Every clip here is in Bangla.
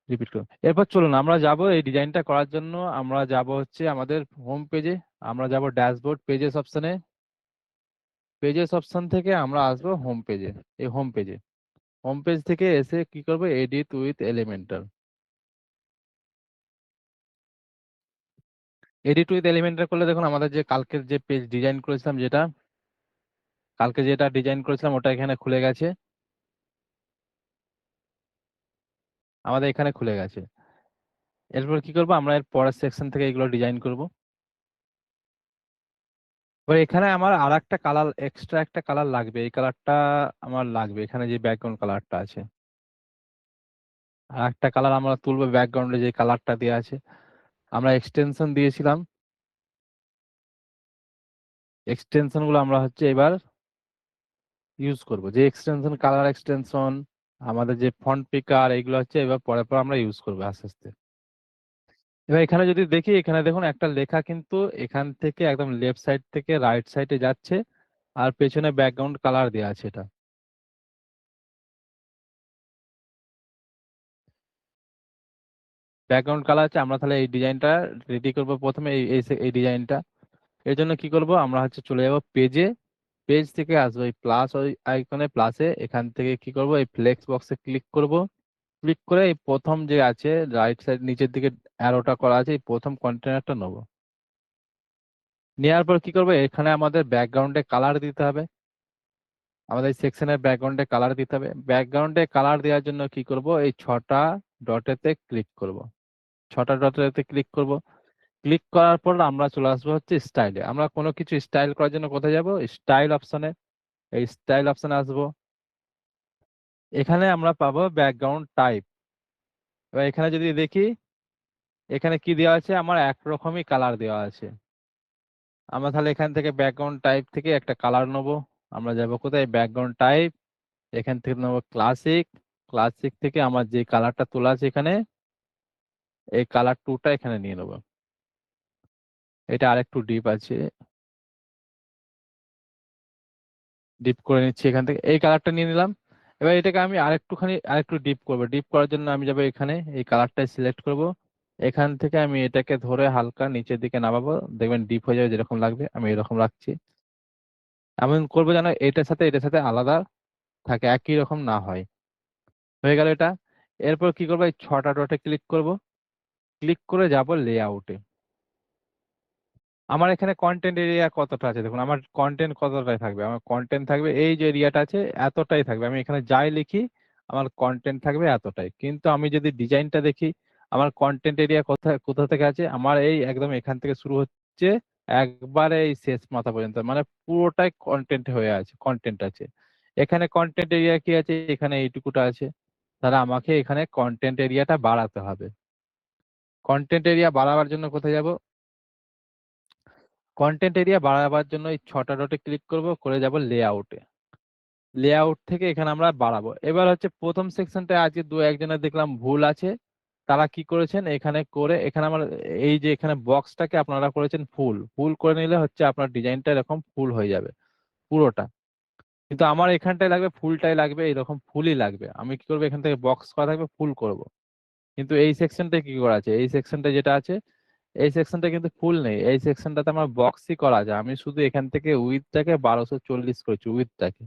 রিপিট করুন। এরপর চলুন আমরা যাব এই ডিজাইনটা করার জন্য, আমরা যাব হচ্ছে আমাদের হোম পেজে, আমরা যাব ড্যাশবোর্ড পেজেস অপশনে, পেজেস অপশন থেকে আমরা আসবো হোম পেজে। এই হোম পেজে, হোম পেজ থেকে এসে কি করব, edit with Elementor. Edit with Elementor করলে দেখুন আমাদের যে কালকের যে পেজ ডিজাইন করেছিলাম, যেটা ডিজাইন করেছিলাম ওটা এখানে খুলে গেছে, আমাদের এখানে খুলে গেছে। এরপর কি করব, আমরা এর পরের সেকশন থেকে এগুলো ডিজাইন করব। এবার এখানে আমার আর একটা কালার, এক্সট্রা একটা কালার লাগবে, এই কালারটা আমার লাগবে, এখানে যে ব্যাকগ্রাউন্ড কালারটা আছে, আর একটা কালার আমরা তুলবো ব্যাকগ্রাউন্ডে যে কালারটা দেওয়া আছে। আমরা এক্সটেনশন দিয়েছিলাম, এক্সটেনশন গুলো আমরা হচ্ছে এবার ইউজ করব, যে এক্সটেনশন, কালার এক্সটেনশন, আমাদের যে ফন্ট পিকার, এগুলো হচ্ছে এবার পরে পরে আমরা ইউজ করবো আস্তে আস্তে। এবার এখানে যদি দেখি, এখানে দেখুন একটা লেখা কিন্তু এখান থেকে একদম লেফট সাইড থেকে রাইট সাইডে যাচ্ছে, আর পেছনে ব্যাকগ্রাউন্ড কালার দেওয়া আছে। এটা ব্যাকগ্রাউন্ড কালার আছে। আমরা তাহলে এই ডিজাইনটা রেডি করব প্রথমে, এই ডিজাইনটা। এর জন্য কি করব, আমরা হচ্ছে চলে যাব পেজে, পেজ থেকে আসবো এই প্লাস, ওই আইকনে প্লাসে, এখান থেকে কি করব, এই ফ্লেক্স বক্সে ক্লিক করব। ক্লিক করে এই প্রথম যে আছে রাইট সাইড নিচের দিকে অ্যারোটা করা আছে, এই প্রথম কন্টেনারটা নেব। নেওয়ার পর কি করব, এখানে আমাদের ব্যাকগ্রাউন্ডে কালার দিতে হবে, আমাদের সেকশনের ব্যাকগ্রাউন্ডে কালার দিতে হবে। ব্যাকগ্রাউন্ডে কালার দেওয়ার জন্য কি করব, এই ছটা ডটেতে ক্লিক করব, ছটা ডটেতে ক্লিক করব। ক্লিক করার পর আমরা চলে আসবো হচ্ছে স্টাইলে। আমরা কোনো কিছু স্টাইল করার জন্য কোথায় যাব, স্টাইল অপশনে, এই স্টাইল অপশনে আসবো। এখানে আমরা পাবো ব্যাকগ্রাউন্ড টাইপ। এবার এখানে যদি দেখি, এখানে কি দেওয়া আছে, আমার একরকমই কালার দেওয়া আছে। আমরা তাহলে এখান থেকে ব্যাকগ্রাউন্ড টাইপ থেকে একটা কালার নেবো। আমরা যাব কোথায়, ব্যাকগ্রাউন্ড টাইপ, এখান থেকে নেবো ক্লাসিক। ক্লাসিক থেকে আমার যে কালারটা তোলা আছে এখানে, এই কালার টুটা এখানে নিয়ে নেবো। এটা আরেকটু ডিপ আছে, ডিপ করে নিচ্ছি, এখান থেকে এই কালারটা নিয়ে নিলাম। এবার এটাকে আমি আরেকটু ডিপ করবো। ডিপ করার জন্য আমি যাবো এখানে, এই কালারটাই সিলেক্ট করব। এখান থেকে আমি এটাকে ধরে হালকা নিচের দিকে নামাবো, দেখবেন ডিপ হয়ে যাবে, যেরকম লাগবে আমি এরকম রাখছি। এমন করবো যেন এটার সাথে আলাদা থাকে, একই রকম না হয়। হয়ে গেল এটা। এরপর কি করবো, এই ছটা ডটে ক্লিক করব। ক্লিক করে যাব লেআউটে। আমার এখানে কন্টেন্ট এরিয়া কতটা আছে দেখুন, আমার কন্টেন্ট কতটাই থাকবে, আমার কন্টেন্ট থাকবে এই যে এরিয়াটা আছে এতটাই থাকবে। আমি এখানে যাই লিখি আমার কন্টেন্ট থাকবে এতটাই। কিন্তু আমি যদি ডিজাইনটা দেখি, আমার কন্টেন্ট এরিয়া কোথা থেকে আছে, আমার এই একদম এখান থেকে শুরু হচ্ছে একবারে এই শেষ মাথা পর্যন্ত, মানে পুরোটাই কন্টেন্ট হয়ে আছে, কন্টেন্ট আছে। এখানে কন্টেন্ট এরিয়া কি আছে, এখানে এইটুকুটা আছে। তাহলে আমাকে এখানে কন্টেন্ট এরিয়াটা বাড়াতে হবে। কন্টেন্ট এরিয়া বাড়াবার জন্য কোথায় যাব, কন্টেন্ট এরিয়া বাড়াবার জন্য এই ছটা ডটে ক্লিক করব, করে যাব লেআউটে। লেআউট থেকে এখানে আমরা বাড়াবো। এবার হচ্ছে প্রথম সেকশনটা আজকে দু একজনের দেখলাম ভুল আছে, তারা কি করেছেন, এখানে করে এখানে আমার এই যে এখানে বক্সটাকে আপনারা করেছেন ফুল, ফুল করে নিলে হচ্ছে আপনার ডিজাইনটা এরকম ফুল হয়ে যাবে পুরোটা। কিন্তু আমার এখানটায় লাগবে ফুলটাই লাগবে, এরকম ফুলই লাগবে। আমি কি করবো, এখান থেকে বক্স করা থাকবে ফুল করব। কিন্তু এই সেকশনটা কি করা আছে, এই সেকশনটা যেটা আছে, এই সেকশনটা কিন্তু ফুল নেই, এই সেকশনটাতে আমার বক্সই করা যায়। আমি শুধু এখান থেকে উইথটাকে 1240 করেছি, উইথটাকে,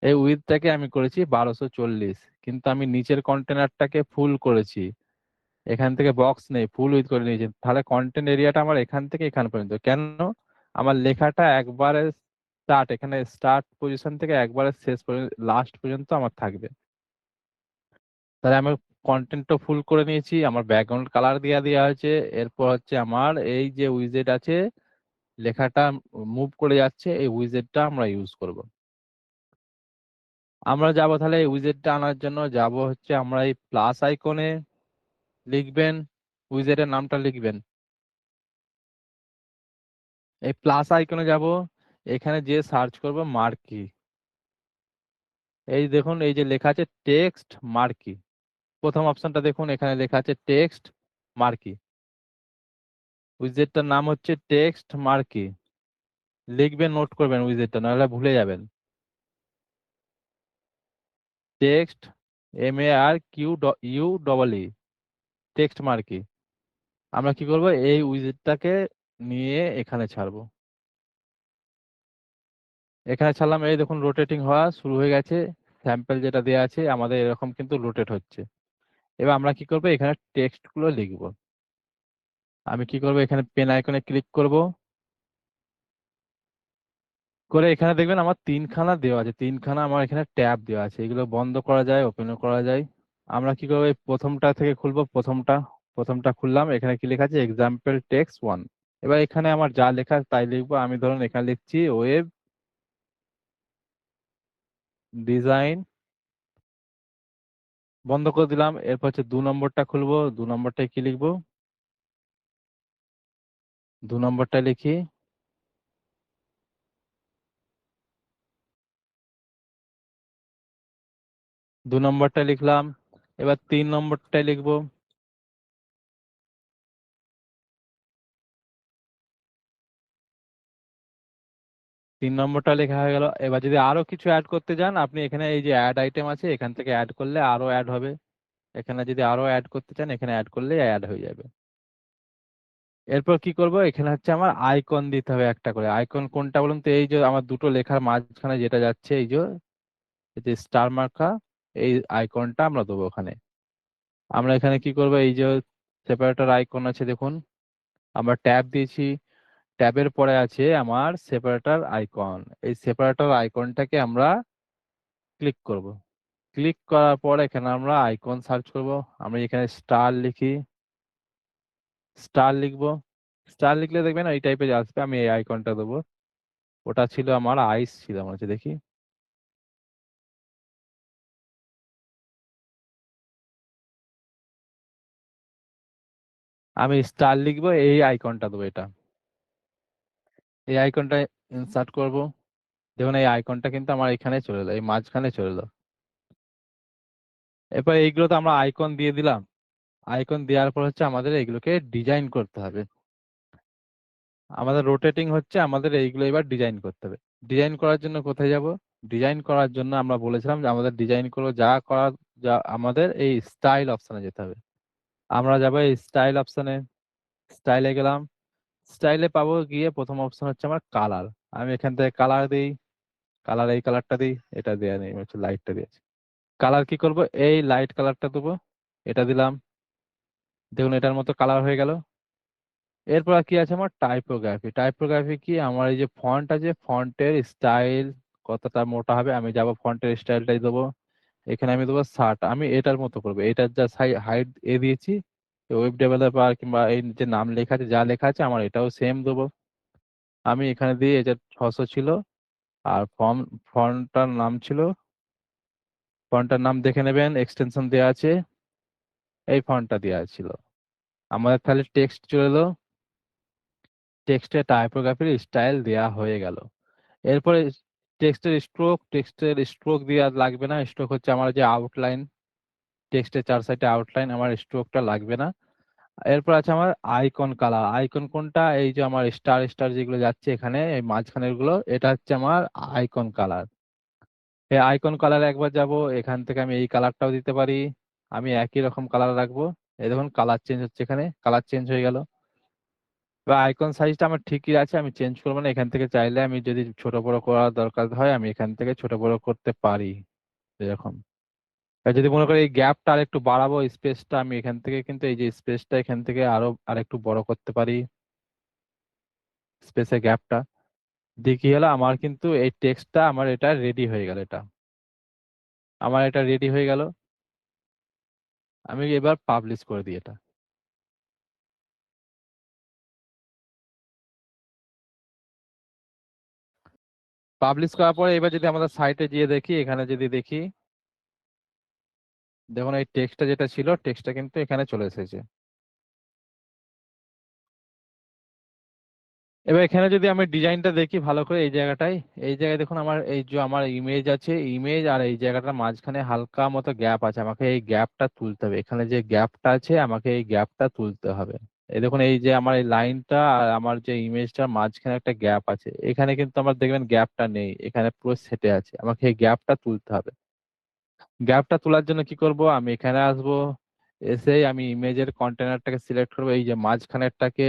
এই উইথটাকে আমি করেছি 1240। কিন্তু আমি নিচের কন্টেনারটাকে ফুল করেছি, এখান থেকে বক্স নেই, ফুল উইথ করে নিয়েছি। তাহলে কন্টেন্ট এরিয়াটা আমার এখান থেকে এখান পর্যন্ত কেন, আমার লেখাটা একবারে স্টার্ট, এখানে স্টার্ট পজিশন থেকে একবারে শেষ পর্যন্ত, লাস্ট পর্যন্ত আমার থাকবে। তাহলে আমি কন্টেন্টটা ফুল করে নিয়েছি, আমার ব্যাকগ্রাউন্ড কালার দিয়ে দেওয়া হয়েছে। এরপর হচ্ছে আমার এই যে উইজেট আছে, লেখাটা মুভ করে যাচ্ছে, এই উইজেটটা আমরা ইউজ করব। আমরা যাব তাহলে এই উইজেটটা আনার জন্য যাব হচ্ছে, আমরা এই প্লাস আইকনে লিখবেন, উইজেটের নামটা লিখবেন, এই প্লাস আইকনে যাব, এখানে যে সার্চ করব মার্কি। এই দেখুন এই যে লেখা আছে টেক্সট মার্কি, প্রথম অপশনটা দেখুন এখানে লেখা আছে টেক্সট মার্কি। উইজেটটার নাম হচ্ছে টেক্সট মার্কি, লিখবেন, নোট করবেন উইজেটটা, নাহলে ভুলে যাবেন। Text MARQUE, text marquee. আমরা কি করব, এই উইজেটটাকে নিয়ে এখানে ছাড়বো। এখানে ছাড়লাম, এই দেখুন রোটেটিং হওয়া শুরু হয়ে গেছে। স্যাম্পল যেটা দেওয়া আছে আমাদের এরকম কিন্তু রোটেট হচ্ছে। এবার আমরা কি করব, এখানে টেক্সট গুলো লিখবো। আমি কি করব, এখানে পেন আইকনে ক্লিক করব, করে এখানে দেখবেন আমার তিনখানা দেওয়া আছে, তিনখানা আমার এখানে ট্যাব দেওয়া আছে, এগুলো বন্ধ করা যায়, ওপেনও করা যায়। আমরা কি করবো, এই প্রথমটা থেকে খুলবো, প্রথমটা প্রথমটা খুললাম, এখানে কি লেখা আছে, এক্সাম্পল টেক্সট 1। এবার এখানে আমার যা লেখা আছে তাই লিখবো। আমি ধরুন এখানে লিখছি ওয়েব ডিজাইন, বন্ধ করে দিলাম। এরপর হচ্ছে 2 নম্বরটা খুলবো, 2 নম্বরটায় কি লিখবো, 2 নম্বরটা লিখি, 2 নম্বরটা লিখলাম। এবার 3 নম্বরটায় লিখবো, 3 নম্বরটা লেখা হয়ে গেল। এবার যদি আরো কিছু অ্যাড করতে যান, আপনি এখানে এই যে অ্যাড আইটেম আছে, এখান থেকে অ্যাড করলে আরো অ্যাড হবে। এখানে যদি আরো অ্যাড করতে চান, এখানে অ্যাড করলে অ্যাড হয়ে যাবে। এরপর কি করব, এখানে হচ্ছে আমার আইকন দিতে হবে একটা করে। আইকন কোনটা বলুন তো, এই যে আমার দুটো লেখার মাঝখানে যেটা যাচ্ছে, এই যে স্টার মার্কা, এই আইকনটা আমরা দেবো ওখানে। আমরা এখানে কি করব, এই যে সেপারেটর আইকন আছে দেখুন, আমরা ট্যাব দিয়েছি, ট্যাবের পরে আছে আমার সেপারেটর আইকন। এই সেপারেটর আইকনটাকে আমরা ক্লিক করব। ক্লিক করার পর এখানে আমরা আইকন সার্চ করব। আমরা এখানে স্টার লিখি, স্টার লিখবো। স্টার লিখলে দেখবেন এই টাইপের আসবে, আমি এই আইকনটা দেবো। ওটা ছিল আমার আইস ছিল মনে হচ্ছে, দেখি। আমি স্টার লিখবো, এই আইকনটা দেবো এটা। এই আইকনটা ইনসার্ট করব। দেখুন এই আইকনটা কিন্তু আমার এখানে চলে এলো, এই মাঝখানে চলে এলো। এরপর এইগুলো তো আমরা আইকন দিয়ে দিলাম। আইকন দেওয়ার পর হচ্ছে আমাদের এগুলোকে ডিজাইন করতে হবে। আমাদের রোটেটিং হচ্ছে, আমাদের এইগুলো এবার ডিজাইন করতে হবে। ডিজাইন করার জন্য কোথায় যাব, ডিজাইন করার জন্য আমরা বলেছিলাম যে আমাদের ডিজাইন করবো যা করার, যা আমাদের এই স্টাইল অপশনে যেতে হবে। আমরা যাবো এই স্টাইল অপশনে, স্টাইলে গেলাম। স্টাইলে পাবো গিয়ে প্রথম অপশন হচ্ছে আমার কালার। আমি এখান থেকে কালার দিই, কালার এই কালারটা দিই, এটা দেওয়া নেই, হচ্ছে লাইটটা দিয়েছি। কালার কি করব, এই লাইট কালারটা দেবো, এটা দিলাম। দেখুন এটার মতো কালার হয়ে গেল। এরপর আর কি আছে আমার টাইপোগ্রাফি। টাইপোগ্রাফি কি, আমার এই যে ফন্ট আছে, ফন্টের স্টাইল কতটা মোটা হবে, আমি যাব ফন্টের স্টাইলটাই দেবো। এখানে আমি দেবো 60। আমি এটার মতো করবো, এটার যা হাইট দিয়েছি, ওয়েব ডেভেলপার কিংবা এই যে নাম লেখা আছে, যা লেখা আছে আমার এটাও সেম দেবো। আমি এখানে দিয়ে, এটা 600 ছিল। আর ফন্টটার নাম ছিল, ফন্টটার নাম দেখে নেবেন, এক্সটেনশন দেওয়া আছে, এই ফন্টটা দেওয়া ছিল। আমাদের তাহলে টেক্সট চলে এলো, টেক্সটে টাইপোগ্রাফির স্টাইল দেওয়া হয়ে গেল। এরপরে টেক্সটের স্ট্রোক দেওয়া লাগবে না। স্ট্রোক হচ্ছে আমার যে আউটলাইন, টেক্সটের 4 সাইডে আউটলাইন, আমার স্ট্রোকটা লাগবে না। এরপর আছে আমার আইকন কালার। আইকন কোনটা, এই যে আমার স্টার স্টার যেগুলো যাচ্ছে এখানে, এই মাঝখানের গুলো, এটা হচ্ছে আমার আইকন কালার। এই আইকন কালার একবার যাব, এখান থেকে আমি এই কালারটাও দিতে পারি। আমি একই রকম কালার রাখবো। এই দেখুন কালার চেঞ্জ হচ্ছে, এখানে কালার চেঞ্জ হয়ে গেল। এবার আইকন সাইজটা আমার ঠিকই আছে, আমি চেঞ্জ করবো না। এখান থেকে চাইলে আমি যদি ছোট বড় করার দরকার হয়, আমি এখান থেকে ছোট বড় করতে পারি এরকম। আর যদি মনে করি এই গ্যাপটা আর একটু বাড়াবো, স্পেসটা, আমি এখান থেকে কিন্তু এই যে স্পেসটা এখান থেকে আরো আরেকটু বড় করতে পারি। স্পেসের গ্যাপটা দিয়ে কি হলো, আমার কিন্তু এই টেক্সটটা আমার এটা রেডি হয়ে গেল। এটা আমার এটা রেডি হয়ে গেল। আমি এবার পাবলিশ করে দিই এটা। পাবলিশ করার পরে এবার যদি আমাদের সাইটে গিয়ে দেখি, এখানে যদি দেখি, দেখুন এই টেক্সটটা যেটা ছিল, টেক্সটটা কিন্তু এখানে চলে এসেছে। এবার এখানে যদি আমি ডিজাইনটা দেখি ভালো করে, এই জায়গাটায়, এই জায়গায় দেখুন আমার এই যে আমার ইমেজ আছে, ইমেজ আর এই জায়গাটার মাঝখানে হালকা মতো গ্যাপ আছে, আমাকে এই গ্যাপটা তুলতে হবে। এখানে যে গ্যাপটা আছে, আমাকে এই গ্যাপটা তুলতে হবে। এই দেখুন এই যে আমার এই লাইনটা আর আমার যে ইমেজটার মাঝখানে একটা গ্যাপ আছে, এখানে কিন্তু আমার দেখবেন গ্যাপটা নেই, এখানে পুরো সেটে আছে, আমাকে এই গ্যাপটা তুলতে হবে। গ্যাপটা তোলার জন্য কি করব, আমি এখানে আসবো, এসে আমি ইমেজের কন্টেনারটাকে সিলেক্ট করবো, এই যে মাঝখানেরটাকে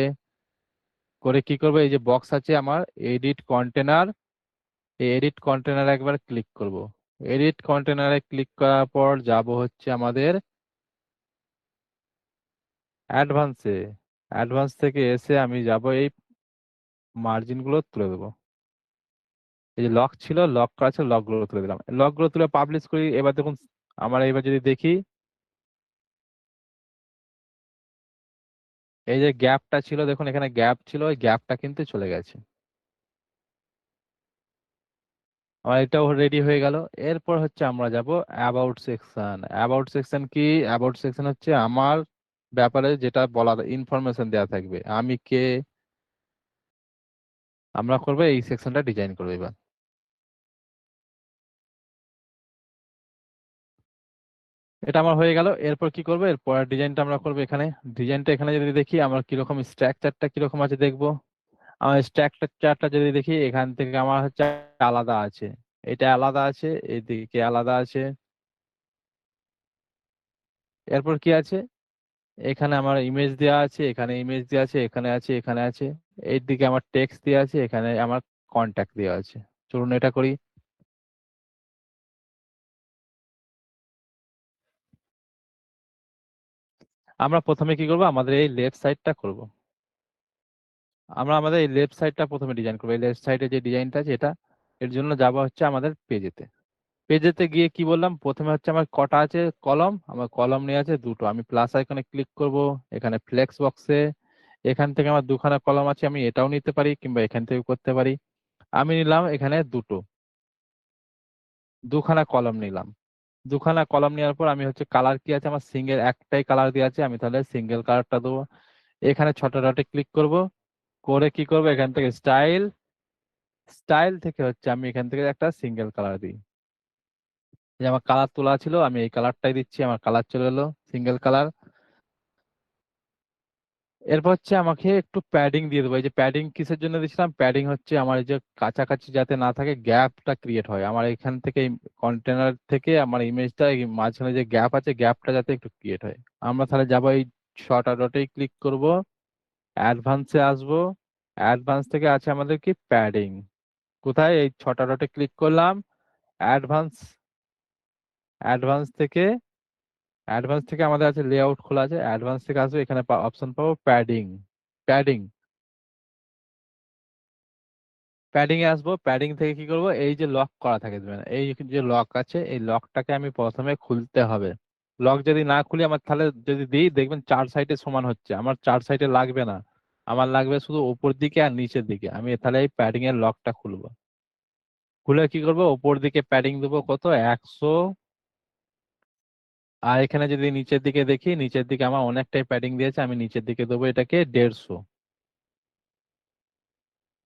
করে কি করবো, এই যে বক্স আছে আমার এডিট কন্টেনার, এই এডিট কন্টেনার একবার ক্লিক করব। এডিট কন্টেনারে ক্লিক করার পর যাব হচ্ছে আমাদের অ্যাডভান্সে। অ্যাডভান্স থেকে এসে আমি যাব এই মার্জিন গুলো তুলে দেবো। এই যে লক ছিল, লক করা ছিল, লক গুলো তুলে দিলাম, লক গুলো তুলে পাবলিশ করি। এবার দেখুন আমার এবার যদি দেখি, এই যে গ্যাপটা ছিল, দেখুন এখানে গ্যাপ ছিল, ওই গ্যাপটা কিন্তু চলে গেছে। আমার এটাও রেডি হয়ে গেল। এরপর হচ্ছে আমরা যাব অ্যাবাউট সেকশন। অ্যাবাউট সেকশন কি? অ্যাবাউট সেকশন হচ্ছে আমার ব্যাপারে যেটা বলা ইনফরমেশন দেওয়া থাকবে, আমি কে, আমরা করবো এই সেকশনটা ডিজাইন করবো এবার। এটা আমার হয়ে গেল। এরপর কি করবো, এর পরের ডিজাইনটা আমরা করবো এখানে। ডিজাইনটা এখানে যদি দেখি আমার কিরকম স্ট্রাকচারটা কিরকম আছে দেখবো। আমার স্ট্রাকচারটা যদি দেখি এখান থেকে আমার হচ্ছে আলাদা আছে, এটা আলাদা আছে, এদিকে আলাদা আছে। এরপর কি আছে, এখানে আমার ইমেজ দেওয়া আছে, এখানে ইমেজ দেওয়া আছে, এখানে আছে, এখানে আছে। এই দিকে আমার টেক্সট দেওয়া আছে, এখানে আমার কন্ট্যাক্ট দেওয়া আছে। চলুন এটা করি। আমরা প্রথমে কি করব, আমাদের এই লেফট সাইডটা করব। আমরা আমাদের এই লেফট সাইডটা প্রথমে ডিজাইন করবো। এই লেফট সাইডে যে ডিজাইনটা আছে এটা, এর জন্য যাবো হচ্ছে আমাদের পেজেতে। পেজেতে গিয়ে কি বললাম, প্রথমে হচ্ছে আমার কটা আছে কলম, আমার কলম নিয়ে আছে দুটো। আমি প্লাস আইকনে ক্লিক করব, এখানে ফ্লেক্স বক্সে এখান থেকে আমার দুখানা কলম আছে, আমি এটাও নিতে পারি কিংবা এখান থেকে করতে পারি। আমি নিলাম এখানে দুটো, দুখানা কলম নিলাম। দুখানা কলম নেওয়ার পর আমি হচ্ছে কালার কি আছে, আমার সিঙ্গেল একটাই কালার দিয়ে আছে, আমি তাহলে সিঙ্গেল কালারটা দেবো। এখানে ছোট ডটে ক্লিক করব, করে কি করব, এখান থেকে স্টাইল, স্টাইল থেকে হচ্ছে আমি এখান থেকে একটা সিঙ্গেল কালার দিই। যে আমার কালার তোলা ছিল, আমি এই কালারটাই দিচ্ছি, আমার কালার চলে এলো সিঙ্গেল কালার। এরপর হচ্ছে আমাকে একটু প্যাডিং দিয়ে দেবো। এই যে প্যাডিং কিসের জন্য দিচ্ছিলাম, প্যাডিং হচ্ছে আমার এই যে কাছাকাছি যাতে না থাকে, গ্যাপটা ক্রিয়েট হয় আমার এখান থেকে, কন্টেনার থেকে আমার ইমেজটা মাঝখানে যে গ্যাপ আছে, গ্যাপটা যাতে একটু ক্রিয়েট হয়। আমরা তাহলে যাবো এই ছটা ডটেই ক্লিক করব, অ্যাডভান্সে আসবো। অ্যাডভান্স থেকে আছে আমাদের কি প্যাডিং, কোথায়, এই ছটা ডটে ক্লিক করলাম, অ্যাডভান্স, অ্যাডভান্স থেকে, অ্যাডভান্স থেকে আমাদের আছে লেআউট খোলা আছে, অ্যাডভান্স থেকে আসবে, এখানে অপশন পাবো প্যাডিং। প্যাডিং, প্যাডিং এ আসবো। প্যাডিং থেকে কি করব, এই যে লক করা থাকে দেখবেন, এই যে লক আছে, এই লকটাকে আমি প্রথমে খুলতে হবে। লক যদি না খুলি আমার, তাহলে যদি দিই দেখবেন চার সাইডে সমান হচ্ছে, আমার চার সাইডে লাগবে না, আমার লাগবে শুধু উপর দিকে আর নিচের দিকে। আমি তাহলে এই প্যাডিং এর লকটা খুলবো। খুলে কি করব, উপর দিকে প্যাডিং দেবো কত, 100। আর এখানে যদি নিচের দিকে দেখি, নিচের দিকে আমার অনেকটাই প্যাডিং দিয়েছে, আমি নিচের দিকে দেবো এটাকে 150।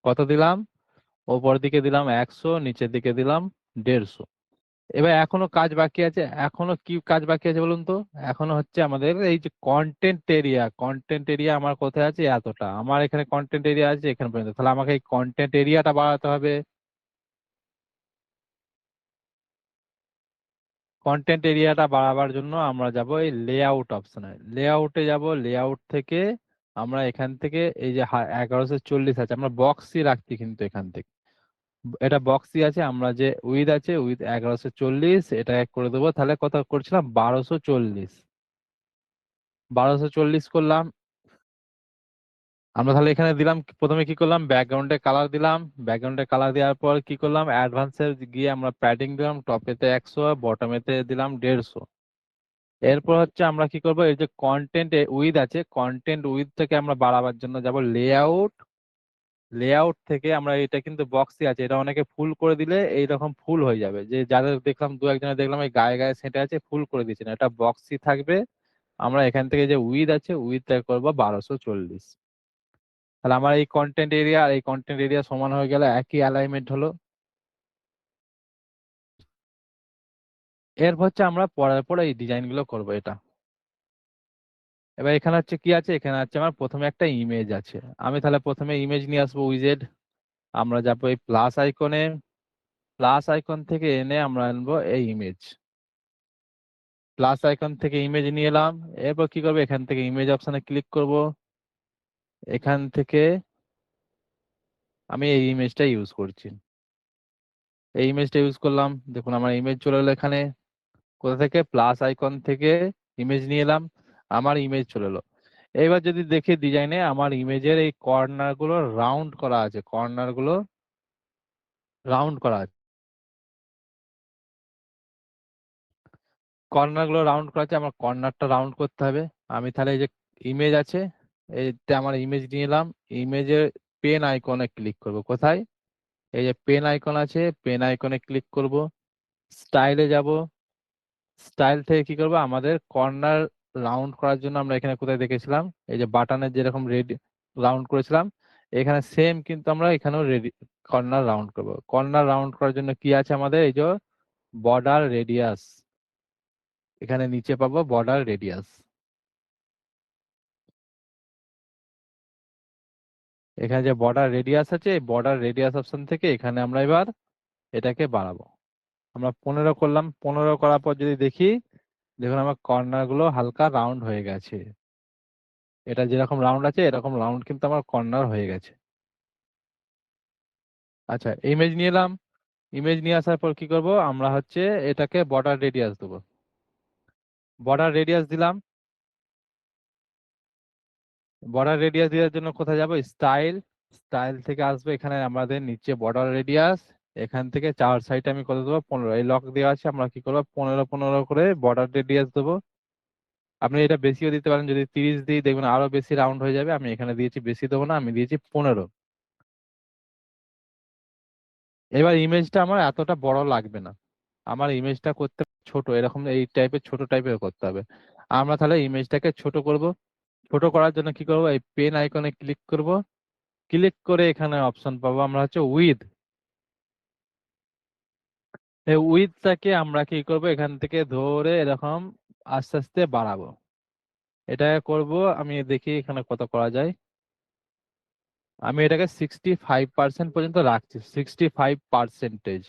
কত দিলাম, ওপর দিকে দিলাম 100, নিচের দিকে দিলাম 150। এবার এখনো কাজ বাকি আছে, এখনো কি কাজ বাকি আছে বলুন তো। এখনো হচ্ছে আমাদের এই যে কন্টেন্ট এরিয়া, কন্টেন্ট এরিয়া আমার কোথায় আছে, এতটা আমার এখানে কন্টেন্ট এরিয়া আছে এখানে পর্যন্ত, তাহলে আমাকে এই কন্টেন্ট এরিয়াটা বাড়াতে হবে। কন্টেন্ট এরিয়াটা বাড়াবার জন্য আমরা যাব এই লেআউট অপশনে, লেআউটে যাব। লেআউট থেকে আমরা এখান থেকে এই যে 1140 আছে, আমরা বক্সই রাখছি কিন্তু এখান থেকে, এটা বক্সই আছে, আমরা যে উইথ আছে উইথ 1140 এটা করে দেবো। তাহলে কত করছিলাম, 1240। 1240 করলাম। আমরা তাহলে এখানে দিলাম, প্রথমে কি করলাম, ব্যাকগ্রাউন্ডে কালার দিলাম। ব্যাকগ্রাউন্ডে কালার দেওয়ার পর কি করলাম, অ্যাডভান্সে গিয়ে আমরা প্যাডিং দিলাম, টপেতে 100, বটমেতে দিলাম 150। এরপর হচ্ছে আমরা কি করব, এই যে কন্টেন্ট উইথ আছে, কন্টেন্ট উইথ থেকে আমরা বাড়াবার জন্য যাব লেআউট। লেআউট থেকে আমরা, এটা কিন্তু বক্সই আছে, এটা অনেকে ফুল করে দিলে এইরকম ফুল হয়ে যাবে, যে যাদের দেখলাম দু একজনের দেখলাম এই গায়ে গায়ে সেটে আছে ফুল করে দিচ্ছে না, এটা বক্সই থাকবে। আমরা এখান থেকে যে উইথ আছে উইথ করবো 1240। তাহলে আমার এই কন্টেন্ট এরিয়া আর এই কন্টেন্ট এরিয়া সমান হয়ে গেলে, একই অ্যালাইনমেন্ট হলো। এরপর হচ্ছে আমরা পরের পর এই ডিজাইন গুলো করবো এটা। এবার এখানে হচ্ছে কি আছে, এখানে হচ্ছে আমার প্রথমে একটা ইমেজ আছে, আমি তাহলে প্রথমে ইমেজ নিয়ে আসবো উইজেড। আমরা যাবো এই প্লাস আইকনে, প্লাস আইকন থেকে এনে আমরা আনবো এই ইমেজ। প্লাস আইকন থেকে ইমেজ নিয়ে এলাম। এরপর কি করবো, এখান থেকে ইমেজ অপশনে ক্লিক করব। এখান থেকে আমি এই ইমেজটা ইউজ করছি, এই ইমেজটা ইউজ করলাম। দেখুন আমার ইমেজ চলে এলো এখানে। কোথা থেকে, প্লাস আইকন থেকে ইমেজ নিয়ে এলাম, আমার ইমেজ চলে এলো। এবার যদি দেখি ডিজাইনে আমার ইমেজের এই কর্নার গুলো রাউন্ড করা আছে, কর্নার গুলো রাউন্ড করা আছে, কর্নার গুলো রাউন্ড করা আছে, আমার কর্নারটা রাউন্ড করতে হবে। আমি তাহলে এই যে ইমেজ আছে, এইটা আমার ইমেজ নিয়ে এলাম, ইমেজের পেন আইকনে ক্লিক করব। কোথায়, এই যে পেন আইকন আছে, পেন আইকনে ক্লিক করব। স্টাইলে যাব, স্টাইল থেকে কি করব, আমাদের কর্নার রাউন্ড করার জন্য আমরা এখানে কোথায় দেখেছিলাম, এই যে বাটনের যেরকম রেডি রাউন্ড করেছিলাম, এখানে সেম কিন্তু আমরা এখানেও রেডি কর্নার রাউন্ড করব। কর্নার রাউন্ড করার জন্য কি আছে আমাদের, এই যে বর্ডার রেডিয়াস, এখানে নিচে পাবো বর্ডার রেডিয়াস। এখানে যে বর্ডার রেডিয়াস আছে, এই বর্ডার রেডিয়াস অপশন থেকে এখানে আমরা এবার এটাকে বাড়াবো। আমরা 15 করলাম, 15 করার পর যদি দেখি, দেখুন আমার কর্নার গুলো হালকা রাউন্ড হয়ে গেছে। এটা যেরকম রাউন্ড আছে এরকম রাউন্ড কিন্তু আমার কর্নার হয়ে গেছে। আচ্ছা, ইমেজ নিয়ে এলাম, ইমেজ নিয়ে আসার পর কি করব, আমরা হচ্ছে এটাকে বর্ডার রেডিয়াস দেবো। বর্ডার রেডিয়াস দিলাম, বর্ডার রেডিয়াস দেওয়ার জন্য কোথায় যাব, স্টাইল, স্টাইল থেকে আসবে এখানে আমাদের নিচে বর্ডার রেডিয়াস। এখান থেকে চার সাইডে আমি কত দেবো, 15, এই লক দেওয়া আছে, আমরা কি করবো 15 15 করে বর্ডার রেডিয়াস দেবো। আপনি এটা বেশিও দিতে পারেন, যদি 30 দিই দেখবেন আরো বেশি রাউন্ড হয়ে যাবে। আমি এখানে দিয়েছি, বেশি দেবো না, আমি দিয়েছি 15। এবার ইমেজটা আমার এতটা বড় লাগবে না, আমার ইমেজটা করতে ছোট, এরকম এই টাইপের ছোট টাইপের করতে হবে। আমরা তাহলে ইমেজটাকে ছোট করব। ছোট করার জন্য কি করব, এই পেন আইকনে ক্লিক করব। ক্লিক করে এখানে অপশন পাবো আমরা হচ্ছে উইথ। এই উইথটাকে আমরা কি করব, এখান থেকে ধরে এরকম আস্তে আস্তে বাড়াবো। এটা করব, আমি দেখি এখানে কত করা যায়। আমি এটাকে 65% পর্যন্ত রাখছি, 65%।